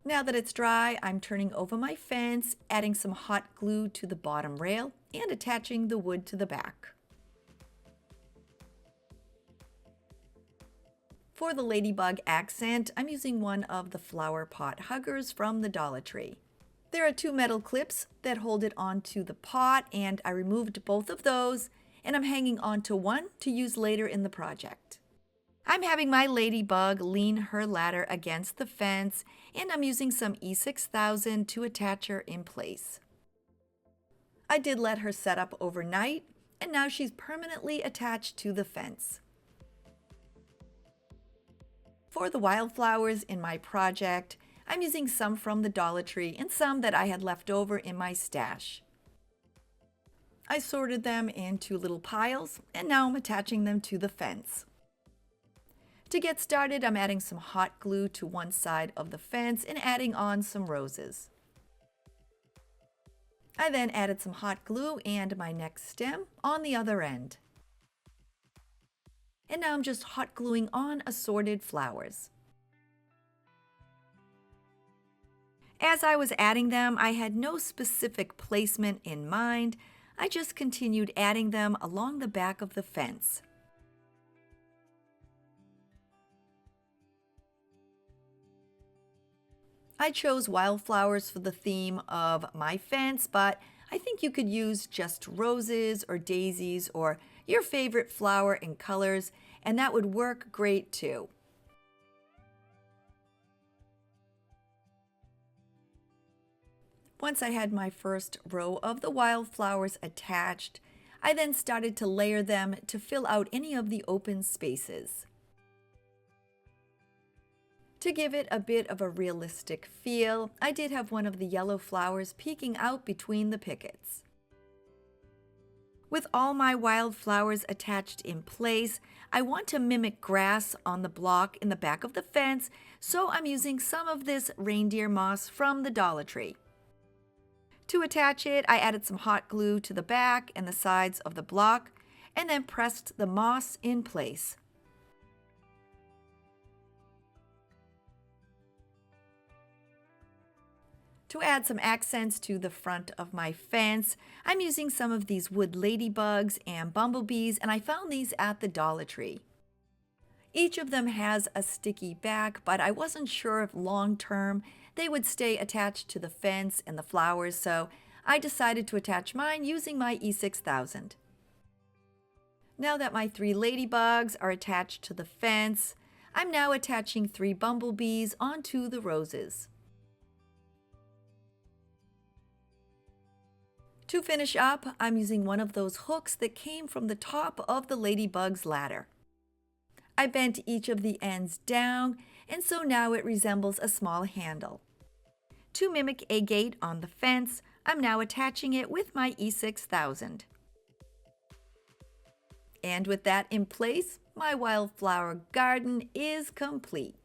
Now that it's dry, I'm turning over my fence, adding some hot glue to the bottom rail, and attaching the wood to the back. For the ladybug accent, I'm using one of the flower pot huggers from the Dollar Tree. There are 2 metal clips that hold it onto the pot, and I removed both of those, and I'm hanging onto one to use later in the project. I'm having my ladybug lean her ladder against the fence, and I'm using some E6000 to attach her in place. I did let her set up overnight, and now she's permanently attached to the fence. For the wildflowers in my project, I'm using some from the Dollar Tree and some that I had left over in my stash. I sorted them into little piles, and now I'm attaching them to the fence. To get started, I'm adding some hot glue to one side of the fence and adding on some roses. I then added some hot glue and my next stem on the other end. And now I'm just hot gluing on assorted flowers. As I was adding them, I had no specific placement in mind. I just continued adding them along the back of the fence. I chose wildflowers for the theme of my fence, but I think you could use just roses or daisies or your favorite flower and colors, and that would work great too. Once I had my first row of the wildflowers attached, I then started to layer them to fill out any of the open spaces. To give it a bit of a realistic feel, I did have one of the yellow flowers peeking out between the pickets. With all my wildflowers attached in place, I want to mimic grass on the block in the back of the fence, so I'm using some of this reindeer moss from the Dollar Tree. To attach it, I added some hot glue to the back and the sides of the block, and then pressed the moss in place. To add some accents to the front of my fence, I'm using some of these wood ladybugs and bumblebees, and I found these at the Dollar Tree. Each of them has a sticky back, but I wasn't sure if long term they would stay attached to the fence and the flowers, so I decided to attach mine using my E6000. Now that my 3 ladybugs are attached to the fence, I'm now attaching 3 bumblebees onto the roses. To finish up, I'm using one of those hooks that came from the top of the ladybug's ladder. I bent each of the ends down, and so now it resembles a small handle. To mimic a gate on the fence, I'm now attaching it with my E6000. And with that in place, my wildflower garden is complete.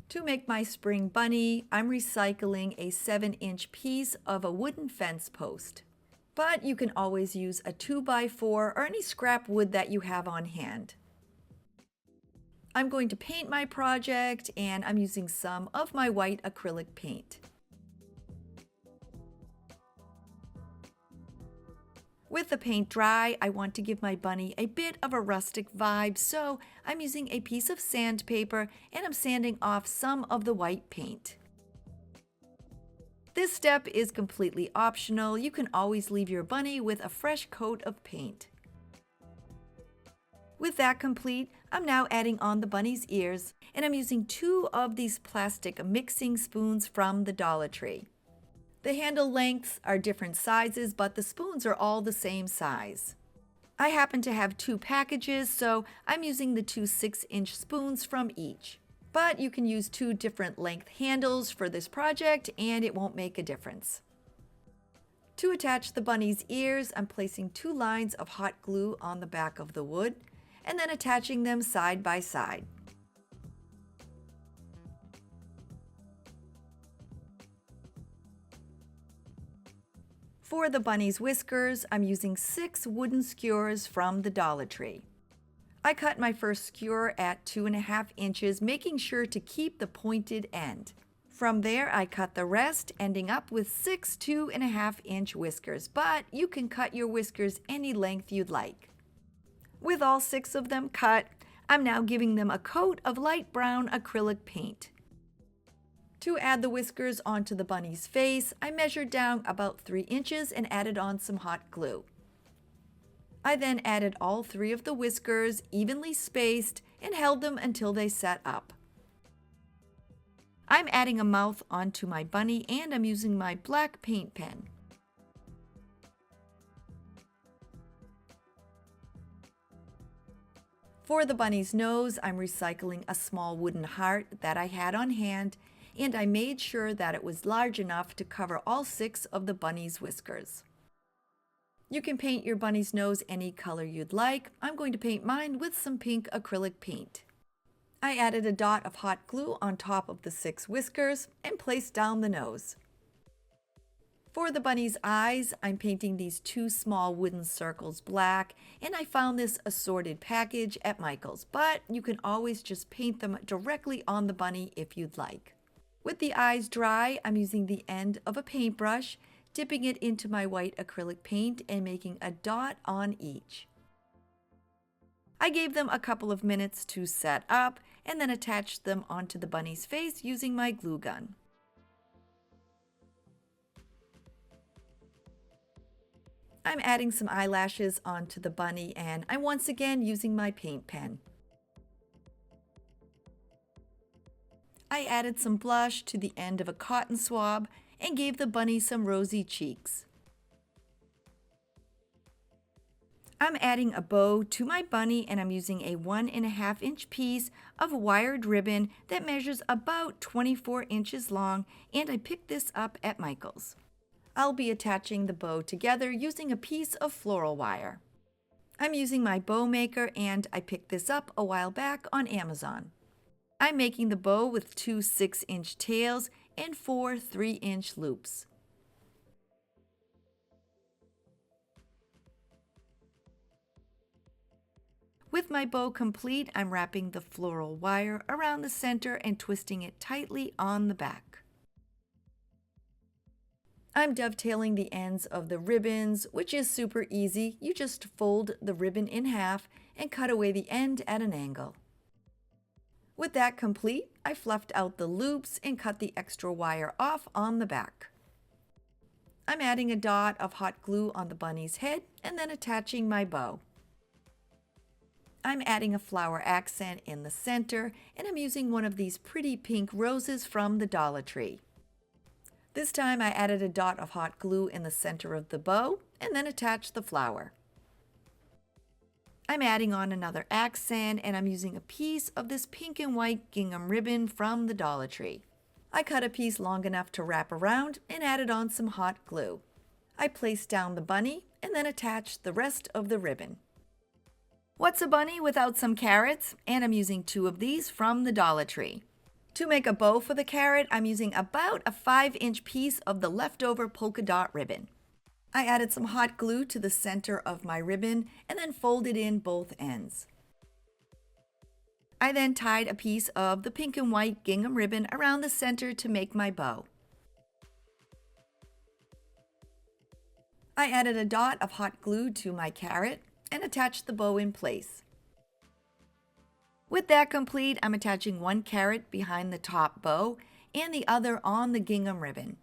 To make my spring bunny, I'm recycling a 7-inch piece of a wooden fence post. But you can always use a 2x4 or any scrap wood that you have on hand. I'm going to paint my project, and I'm using some of my white acrylic paint. With the paint dry, I want to give my bunny a bit of a rustic vibe, so I'm using a piece of sandpaper and I'm sanding off some of the white paint. This step is completely optional. You can always leave your bunny with a fresh coat of paint. With that complete, I'm now adding on the bunny's ears, and I'm using 2 of these plastic mixing spoons from the Dollar Tree. The handle lengths are different sizes, but the spoons are all the same size. I happen to have 2 packages, so I'm using the 2 6-inch spoons from each. But you can use 2 different length handles for this project, and it won't make a difference. To attach the bunny's ears, I'm placing 2 lines of hot glue on the back of the wood, and then attaching them side by side. For the bunny's whiskers, I'm using 6 wooden skewers from the Dollar Tree. I cut my first skewer at 2.5 inches, making sure to keep the pointed end. From there, I cut the rest, ending up with 6 2.5-inch whiskers, but you can cut your whiskers any length you'd like. With all 6 of them cut, I'm now giving them a coat of light brown acrylic paint. To add the whiskers onto the bunny's face, I measured down about 3 inches and added on some hot glue. I then added all 3 of the whiskers, evenly spaced, and held them until they set up. I'm adding a mouth onto my bunny, and I'm using my black paint pen. For the bunny's nose, I'm recycling a small wooden heart that I had on hand, and I made sure that it was large enough to cover all 6 of the bunny's whiskers. You can paint your bunny's nose any color you'd like. I'm going to paint mine with some pink acrylic paint. I added a dot of hot glue on top of the 6 whiskers and placed down the nose. For the bunny's eyes, I'm painting these 2 small wooden circles black, and I found this assorted package at Michael's, but you can always just paint them directly on the bunny if you'd like. With the eyes dry, I'm using the end of a paintbrush, dipping it into my white acrylic paint and making a dot on each. I gave them a couple of minutes to set up and then attached them onto the bunny's face using my glue gun. I'm adding some eyelashes onto the bunny and I'm once again using my paint pen. I added some blush to the end of a cotton swab and gave the bunny some rosy cheeks. I'm adding a bow to my bunny and I'm using a 1.5-inch piece of wired ribbon that measures about 24 inches long, and I picked this up at Michael's. I'll be attaching the bow together using a piece of floral wire. I'm using my bow maker and I picked this up a while back on Amazon. I'm making the bow with 2 6-inch tails and 4 3-inch loops. With my bow complete, I'm wrapping the floral wire around the center and twisting it tightly on the back. I'm dovetailing the ends of the ribbons, which is super easy. You just fold the ribbon in half and cut away the end at an angle. With that complete, I fluffed out the loops and cut the extra wire off on the back. I'm adding a dot of hot glue on the bunny's head and then attaching my bow. I'm adding a flower accent in the center and I'm using one of these pretty pink roses from the Dollar Tree. This time I added a dot of hot glue in the center of the bow and then attached the flower. I'm adding on another accent and I'm using a piece of this pink and white gingham ribbon from the Dollar Tree. I cut a piece long enough to wrap around and added on some hot glue. I placed down the bunny and then attached the rest of the ribbon. What's a bunny without some carrots? And I'm using 2 of these from the Dollar Tree. To make a bow for the carrot, I'm using about a 5-inch piece of the leftover polka dot ribbon. I added some hot glue to the center of my ribbon and then folded in both ends. I then tied a piece of the pink and white gingham ribbon around the center to make my bow. I added a dot of hot glue to my carrot and attached the bow in place. With that complete, I'm attaching one carrot behind the top bow and the other on the gingham ribbon.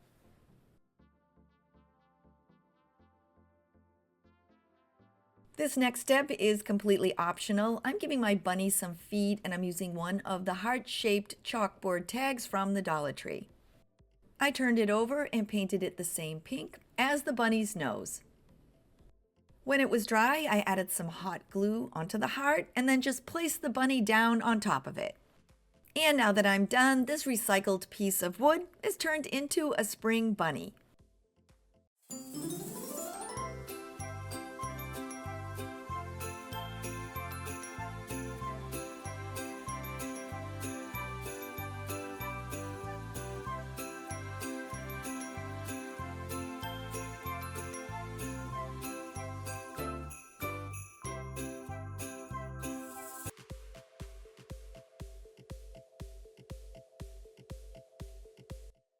This next step is completely optional. I'm giving my bunny some feet and I'm using one of the heart-shaped chalkboard tags from the Dollar Tree. I turned it over and painted it the same pink as the bunny's nose. When it was dry, I added some hot glue onto the heart and then just placed the bunny down on top of it. And now that I'm done, this recycled piece of wood is turned into a spring bunny.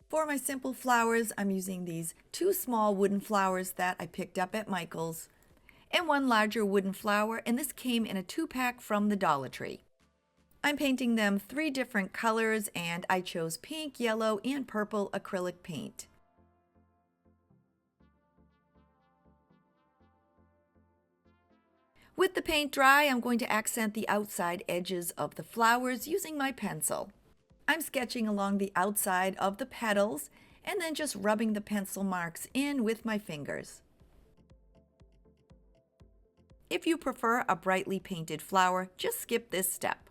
For my simple flowers, I'm using these 2 small wooden flowers that I picked up at Michael's and 1 larger wooden flower, and this came in a 2-pack from the Dollar Tree. I'm painting them 3 different colors and I chose pink, yellow, and purple acrylic paint. With the paint dry, I'm going to accent the outside edges of the flowers using my pencil. I'm sketching along the outside of the petals and then just rubbing the pencil marks in with my fingers. If you prefer a brightly painted flower, just skip this step.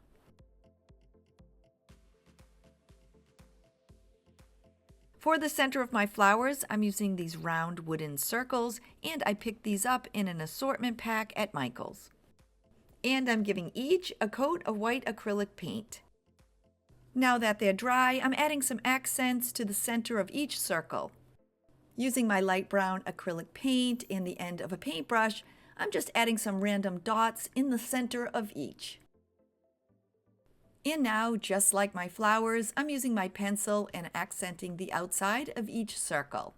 For the center of my flowers, I'm using these round wooden circles and I picked these up in an assortment pack at Michael's. And I'm giving each a coat of white acrylic paint. Now that they're dry, I'm adding some accents to the center of each circle. Using my light brown acrylic paint and the end of a paintbrush, I'm just adding some random dots in the center of each. And now, just like my flowers, I'm using my pencil and accenting the outside of each circle.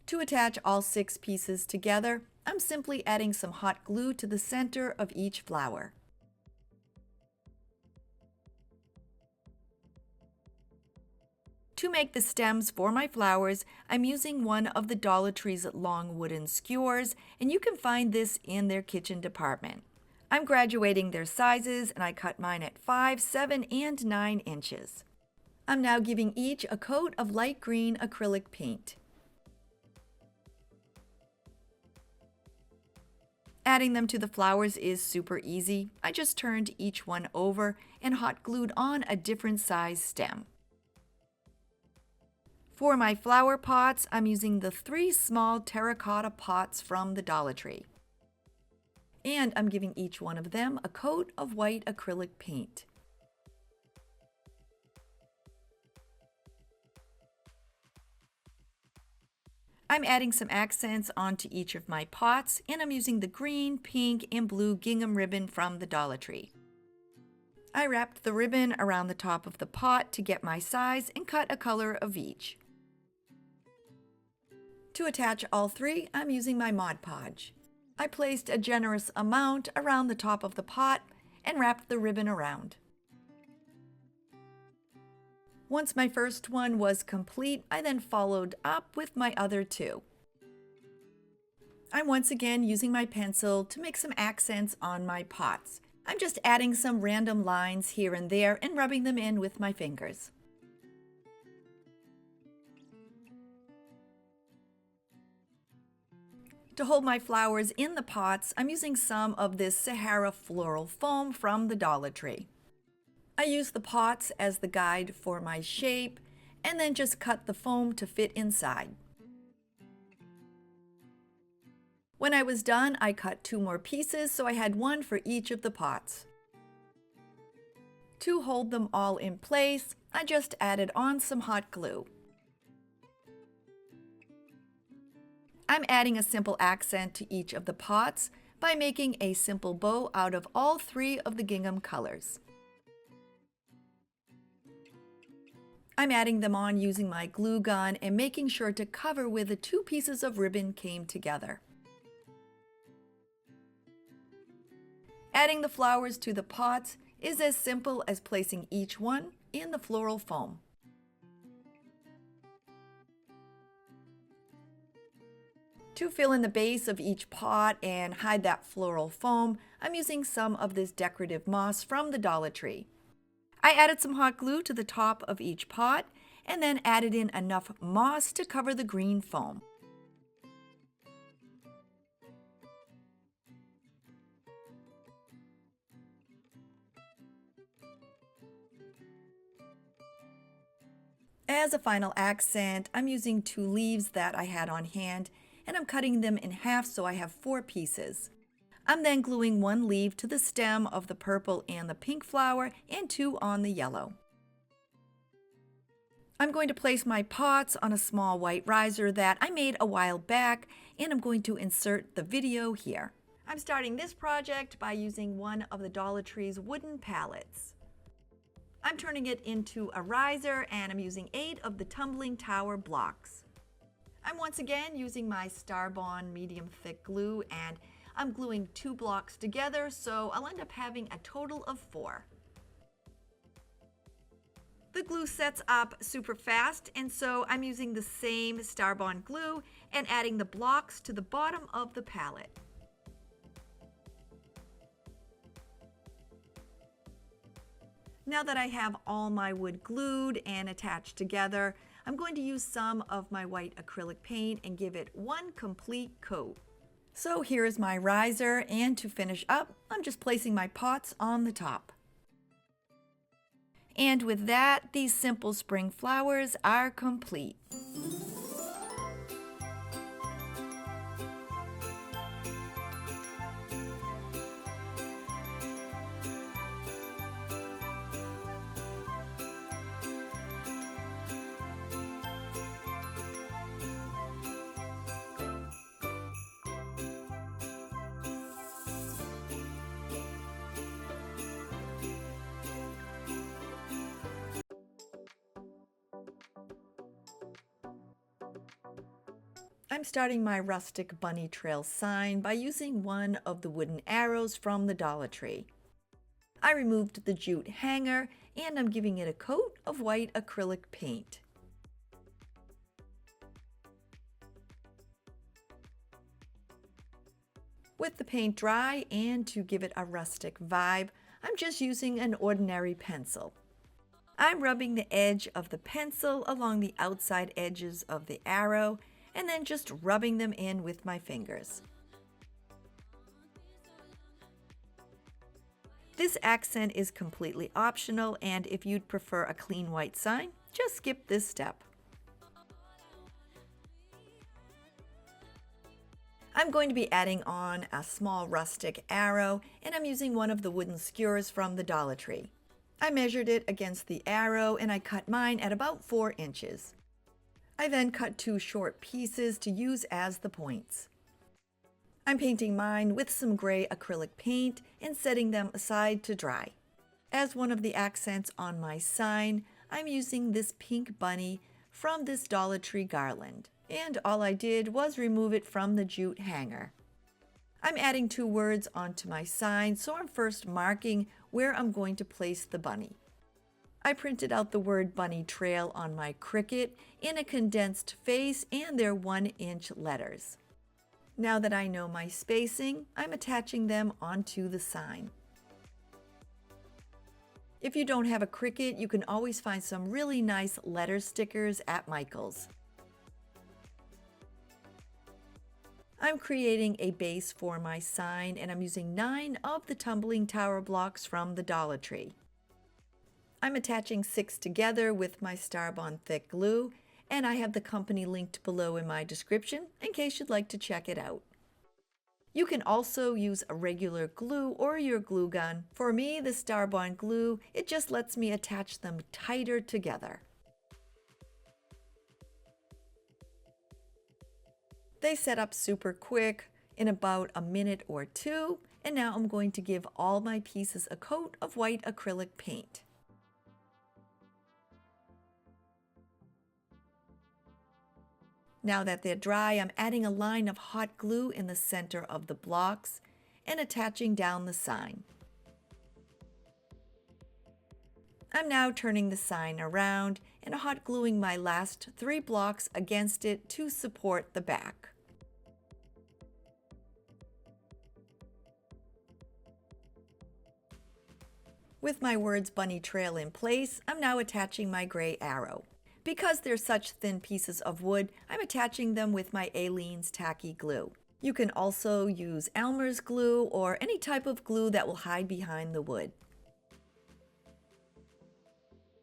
To attach all 6 pieces together, I'm simply adding some hot glue to the center of each flower. To make the stems for my flowers, I'm using one of the Dollar Tree's long wooden skewers, and you can find this in their kitchen department. I'm graduating their sizes, and I cut mine at 5, 7, and 9 inches. I'm now giving each a coat of light green acrylic paint. Adding them to the flowers is super easy. I just turned each one over and hot glued on a different size stem. For my flower pots, I'm using the 3 small terracotta pots from the Dollar Tree. And I'm giving each one of them a coat of white acrylic paint. I'm adding some accents onto each of my pots, and I'm using the green, pink, and blue gingham ribbon from the Dollar Tree. I wrapped the ribbon around the top of the pot to get my size and cut a color of each. To attach all 3, I'm using my Mod Podge. I placed a generous amount around the top of the pot and wrapped the ribbon around. Once my first one was complete, I then followed up with my other 2. I'm once again using my pencil to make some accents on my pots. I'm just adding some random lines here and there and rubbing them in with my fingers. To hold my flowers in the pots, I'm using some of this Sahara floral foam from the Dollar Tree. I use the pots as the guide for my shape and then just cut the foam to fit inside. When I was done, I cut 2 more pieces, so I had 1 for each of the pots. To hold them all in place, I just added on some hot glue. I'm adding a simple accent to each of the pots by making a simple bow out of all 3 of the gingham colors. I'm adding them on using my glue gun and making sure to cover where the 2 pieces of ribbon came together. Adding the flowers to the pots is as simple as placing each one in the floral foam. To fill in the base of each pot and hide that floral foam, I'm using some of this decorative moss from the Dollar Tree. I added some hot glue to the top of each pot and then added in enough moss to cover the green foam. As a final accent, I'm using 2 leaves that I had on hand, and I'm cutting them in half so I have 4 pieces. I'm then gluing 1 leaf to the stem of the purple and the pink flower and 2 on the yellow. I'm going to place my pots on a small white riser that I made a while back, and I'm going to insert the video here. I'm starting this project by using one of the Dollar Tree's wooden pallets. I'm turning it into a riser, and I'm using 8 of the tumbling tower blocks. I'm once again using my Starbond medium thick glue, and I'm gluing 2 blocks together, so I'll end up having a total of 4. The glue sets up super fast, and so I'm using the same Starbond glue and adding the blocks to the bottom of the palette. Now that I have all my wood glued and attached together, I'm going to use some of my white acrylic paint and give it 1 complete coat. So here is my riser, and to finish up, I'm just placing my pots on the top. And with that, these simple spring flowers are complete. I'm starting my rustic bunny trail sign by using one of the wooden arrows from the Dollar Tree. I removed the jute hanger and I'm giving it a coat of white acrylic paint. With the paint dry and to give it a rustic vibe, I'm just using an ordinary pencil. I'm rubbing the edge of the pencil along the outside edges of the arrow and then just rubbing them in with my fingers. This accent is completely optional, and if you'd prefer a clean white sign, just skip this step. I'm going to be adding on a small rustic arrow, and I'm using one of the wooden skewers from the Dollar Tree. I measured it against the arrow and I cut mine at about 4 inches. I then cut 2 short pieces to use as the points. I'm painting mine with some gray acrylic paint and setting them aside to dry. As one of the accents on my sign, I'm using this pink bunny from this Dollar Tree garland, and all I did was remove it from the jute hanger. I'm adding 2 words onto my sign, so I'm first marking where I'm going to place the bunny. I printed out the word bunny trail on my Cricut in a condensed face and their 1-inch letters. Now that I know my spacing, I'm attaching them onto the sign. If you don't have a Cricut, you can always find some really nice letter stickers at Michael's. I'm creating a base for my sign and I'm using 9 of the tumbling tower blocks from the Dollar Tree. I'm attaching 6 together with my Starbond thick glue, and I have the company linked below in my description in case you'd like to check it out. You can also use a regular glue or your glue gun. For me, the Starbond glue, it just lets me attach them tighter together. They set up super quick in about a minute or 2, and now I'm going to give all my pieces a coat of white acrylic paint. Now that they're dry, I'm adding a line of hot glue in the center of the blocks and attaching down the sign. I'm now turning the sign around and hot gluing my last 3 blocks against it to support the back. With my words bunny trail in place, I'm now attaching my gray arrow. Because they're such thin pieces of wood, I'm attaching them with my Aleene's tacky glue. You can also use Elmer's glue or any type of glue that will hide behind the wood.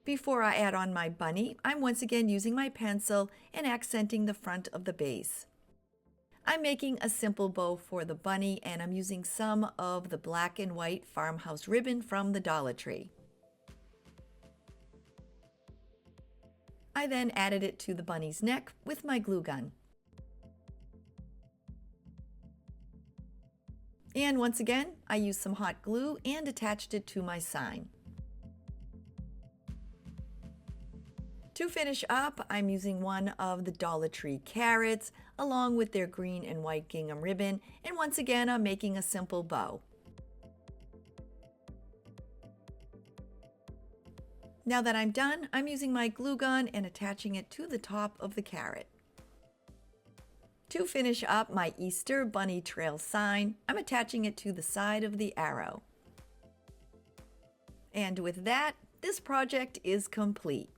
Before I add on my bunny, I'm once again using my pencil and accenting the front of the base. I'm making a simple bow for the bunny and I'm using some of the black and white farmhouse ribbon from the Dollar Tree. I then added it to the bunny's neck with my glue gun. And once again, I used some hot glue and attached it to my sign. To finish up, I'm using one of the Dollar Tree carrots along with their green and white gingham ribbon, and once again I'm making a simple bow. Now that I'm done, I'm using my glue gun and attaching it to the top of the carrot. To finish up my Easter bunny trail sign, I'm attaching it to the side of the arrow. And with that, this project is complete.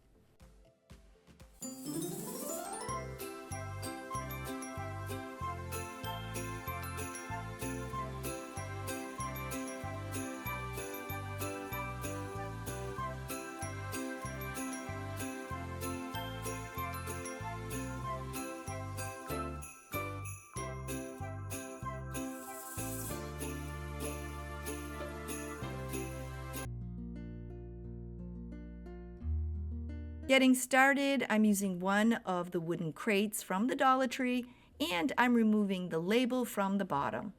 Getting started, I'm using one of the wooden crates from the Dollar Tree and I'm removing the label from the bottom.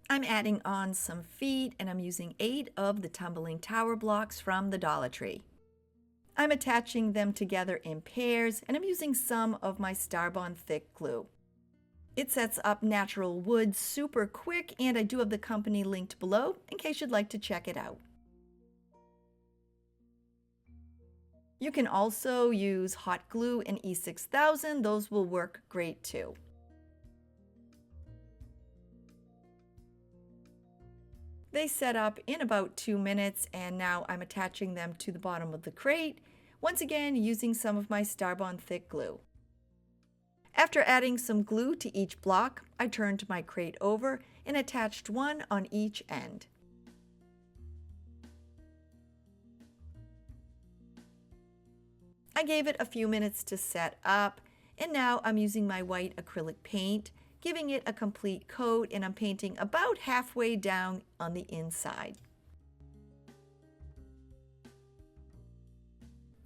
I'm adding on some feet and I'm using 8 of the tumbling tower blocks from the Dollar Tree. I'm attaching them together in pairs, and I'm using some of my Starbond thick glue. It sets up natural wood super quick, and I do have the company linked below in case you'd like to check it out. You can also use hot glue and E6000, those will work great too. They set up in about 2 minutes, and now I'm attaching them to the bottom of the crate, once again using some of my Starbond thick glue. After adding some glue to each block, I turned my crate over and attached one on each end. I gave it a few minutes to set up, and now I'm using my white acrylic paint, giving it a complete coat, and I'm painting about halfway down on the inside.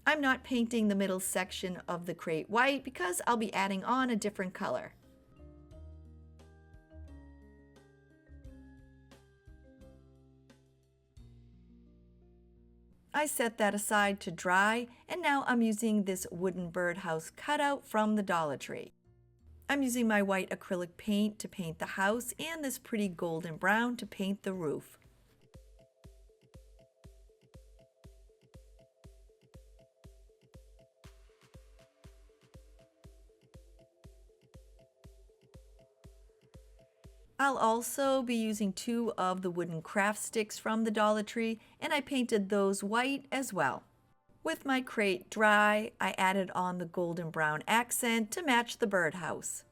I'm not painting the middle section of the crate white because I'll be adding on a different color. I set that aside to dry, and now I'm using this wooden birdhouse cutout from the Dollar Tree. I'm using my white acrylic paint to paint the house and this pretty golden brown to paint the roof. I'll also be using 2 of the wooden craft sticks from the Dollar Tree, and I painted those white as well. With my crate dry, I added on the golden brown accent to match the birdhouse.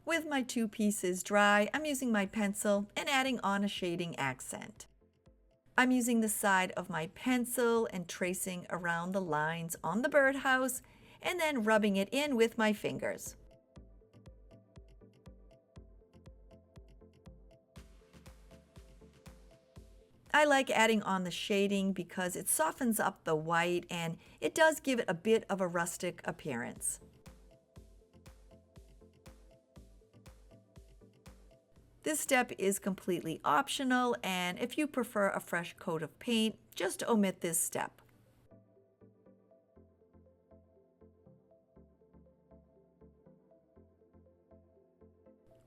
With my 2 pieces dry, I'm using my pencil and adding on a shading accent. I'm using the side of my pencil and tracing around the lines on the birdhouse, and then rubbing it in with my fingers. I like adding on the shading because it softens up the white and it does give it a bit of a rustic appearance. This step is completely optional, and if you prefer a fresh coat of paint, just omit this step.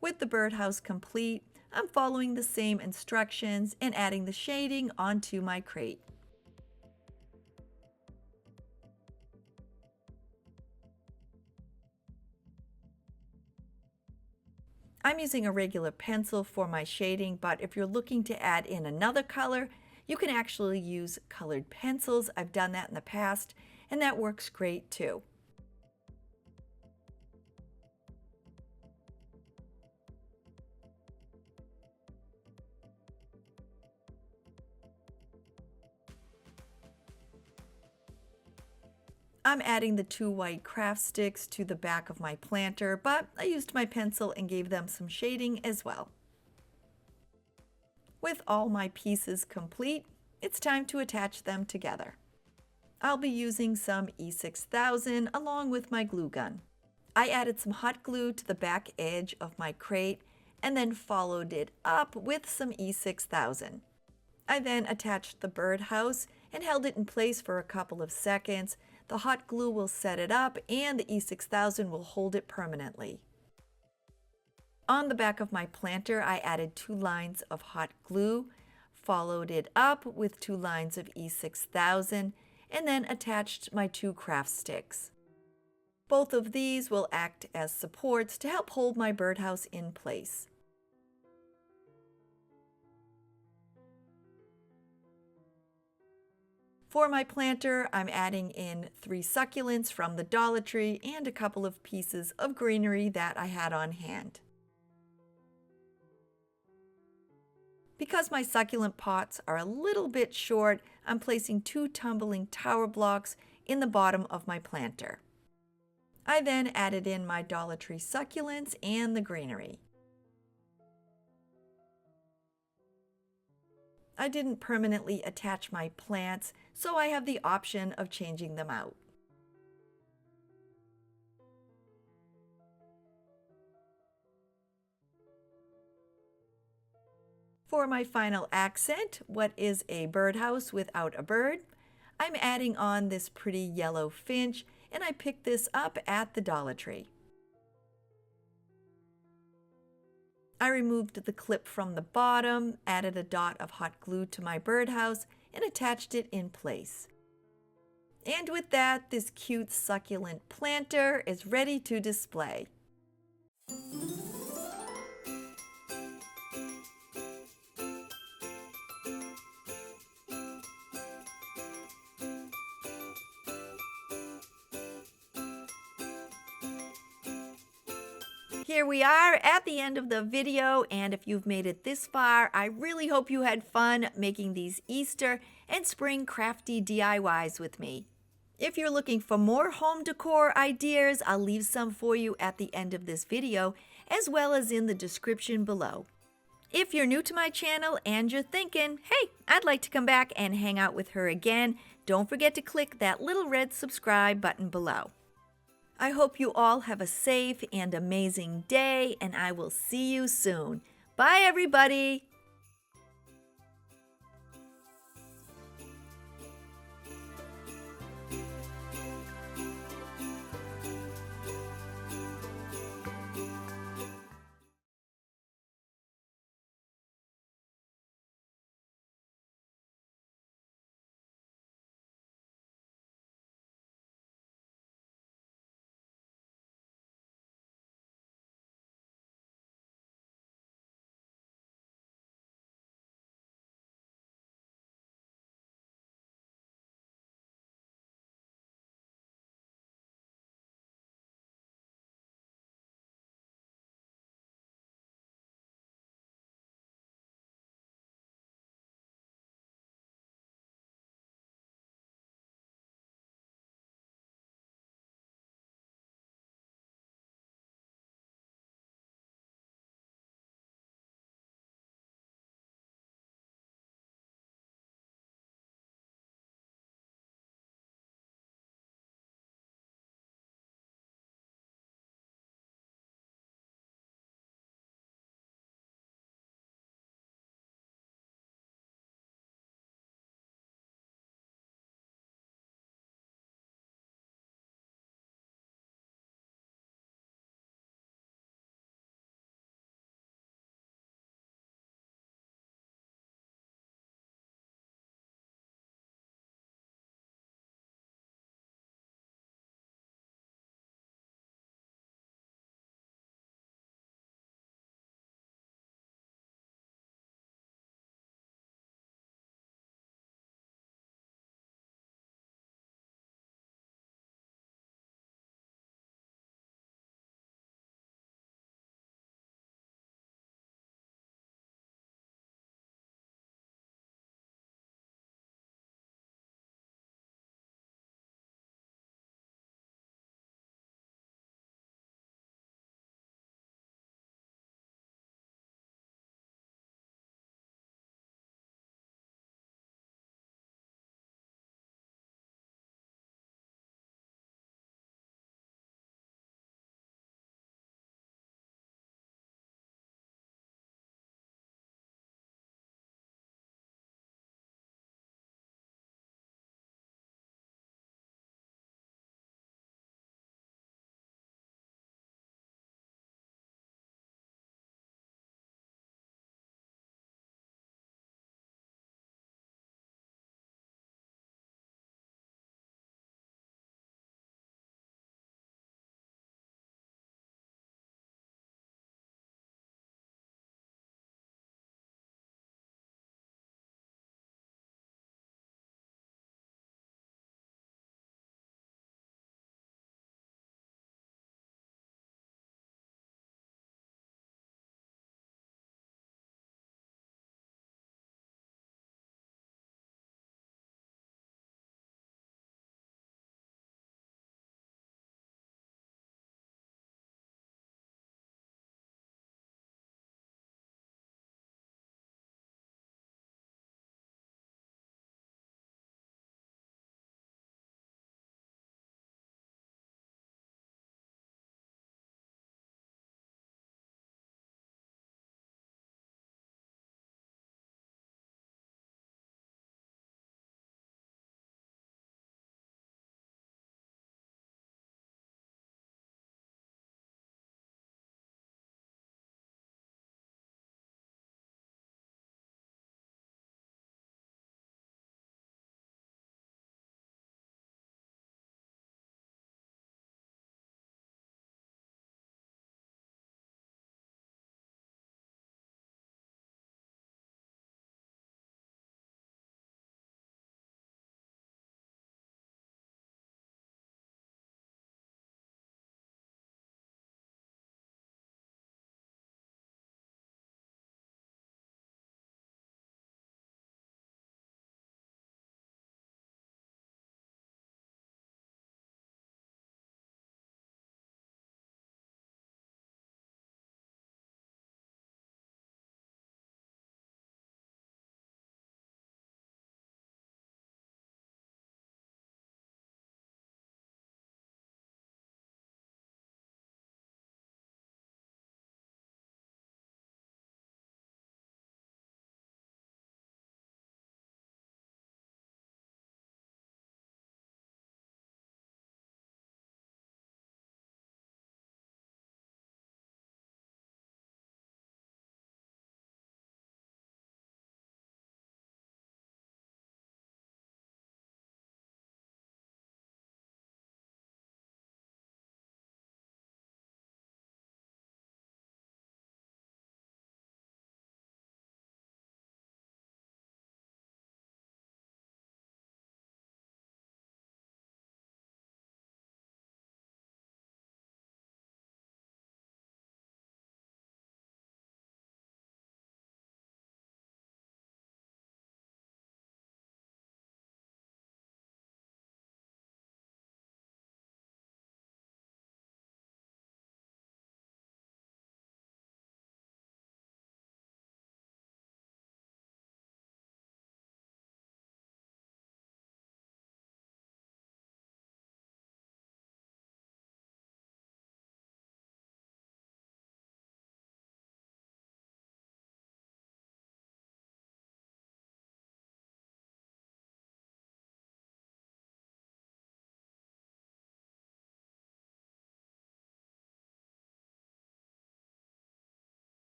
With the birdhouse complete, I'm following the same instructions and adding the shading onto my crate. I'm using a regular pencil for my shading, but if you're looking to add in another color, you can actually use colored pencils. I've done that in the past, and that works great too. I'm adding the 2 white craft sticks to the back of my planter, but I used my pencil and gave them some shading as well. With all my pieces complete, it's time to attach them together. I'll be using some E6000 along with my glue gun. I added some hot glue to the back edge of my crate and then followed it up with some E6000. I then attached the birdhouse and held it in place for a couple of seconds. The hot glue will set it up and the E6000 will hold it permanently. On the back of my planter, I added 2 lines of hot glue, followed it up with 2 lines of E6000, and then attached my 2 craft sticks. Both of these will act as supports to help hold my birdhouse in place. For my planter, I'm adding in 3 succulents from the Dollar Tree and a couple of pieces of greenery that I had on hand. Because my succulent pots are a little bit short, I'm placing 2 tumbling tower blocks in the bottom of my planter. I then added in my Dollar Tree succulents and the greenery. I didn't permanently attach my plants, so I have the option of changing them out. For my final accent, what is a birdhouse without a bird? I'm adding on this pretty yellow finch, and I picked this up at the Dollar Tree. I removed the clip from the bottom, added a dot of hot glue to my birdhouse, and attached it in place. And with that, this cute succulent planter is ready to display. Here we are at the end of the video, and if you've made it this far, I really hope you had fun making these Easter and spring crafty DIYs with me. If you're looking for more home decor ideas, I'll leave some for you at the end of this video, as well as in the description below. If you're new to my channel and you're thinking, hey, I'd like to come back and hang out with her again, don't forget to click that little red subscribe button below. I hope you all have a safe and amazing day, and I will see you soon. Bye, everybody!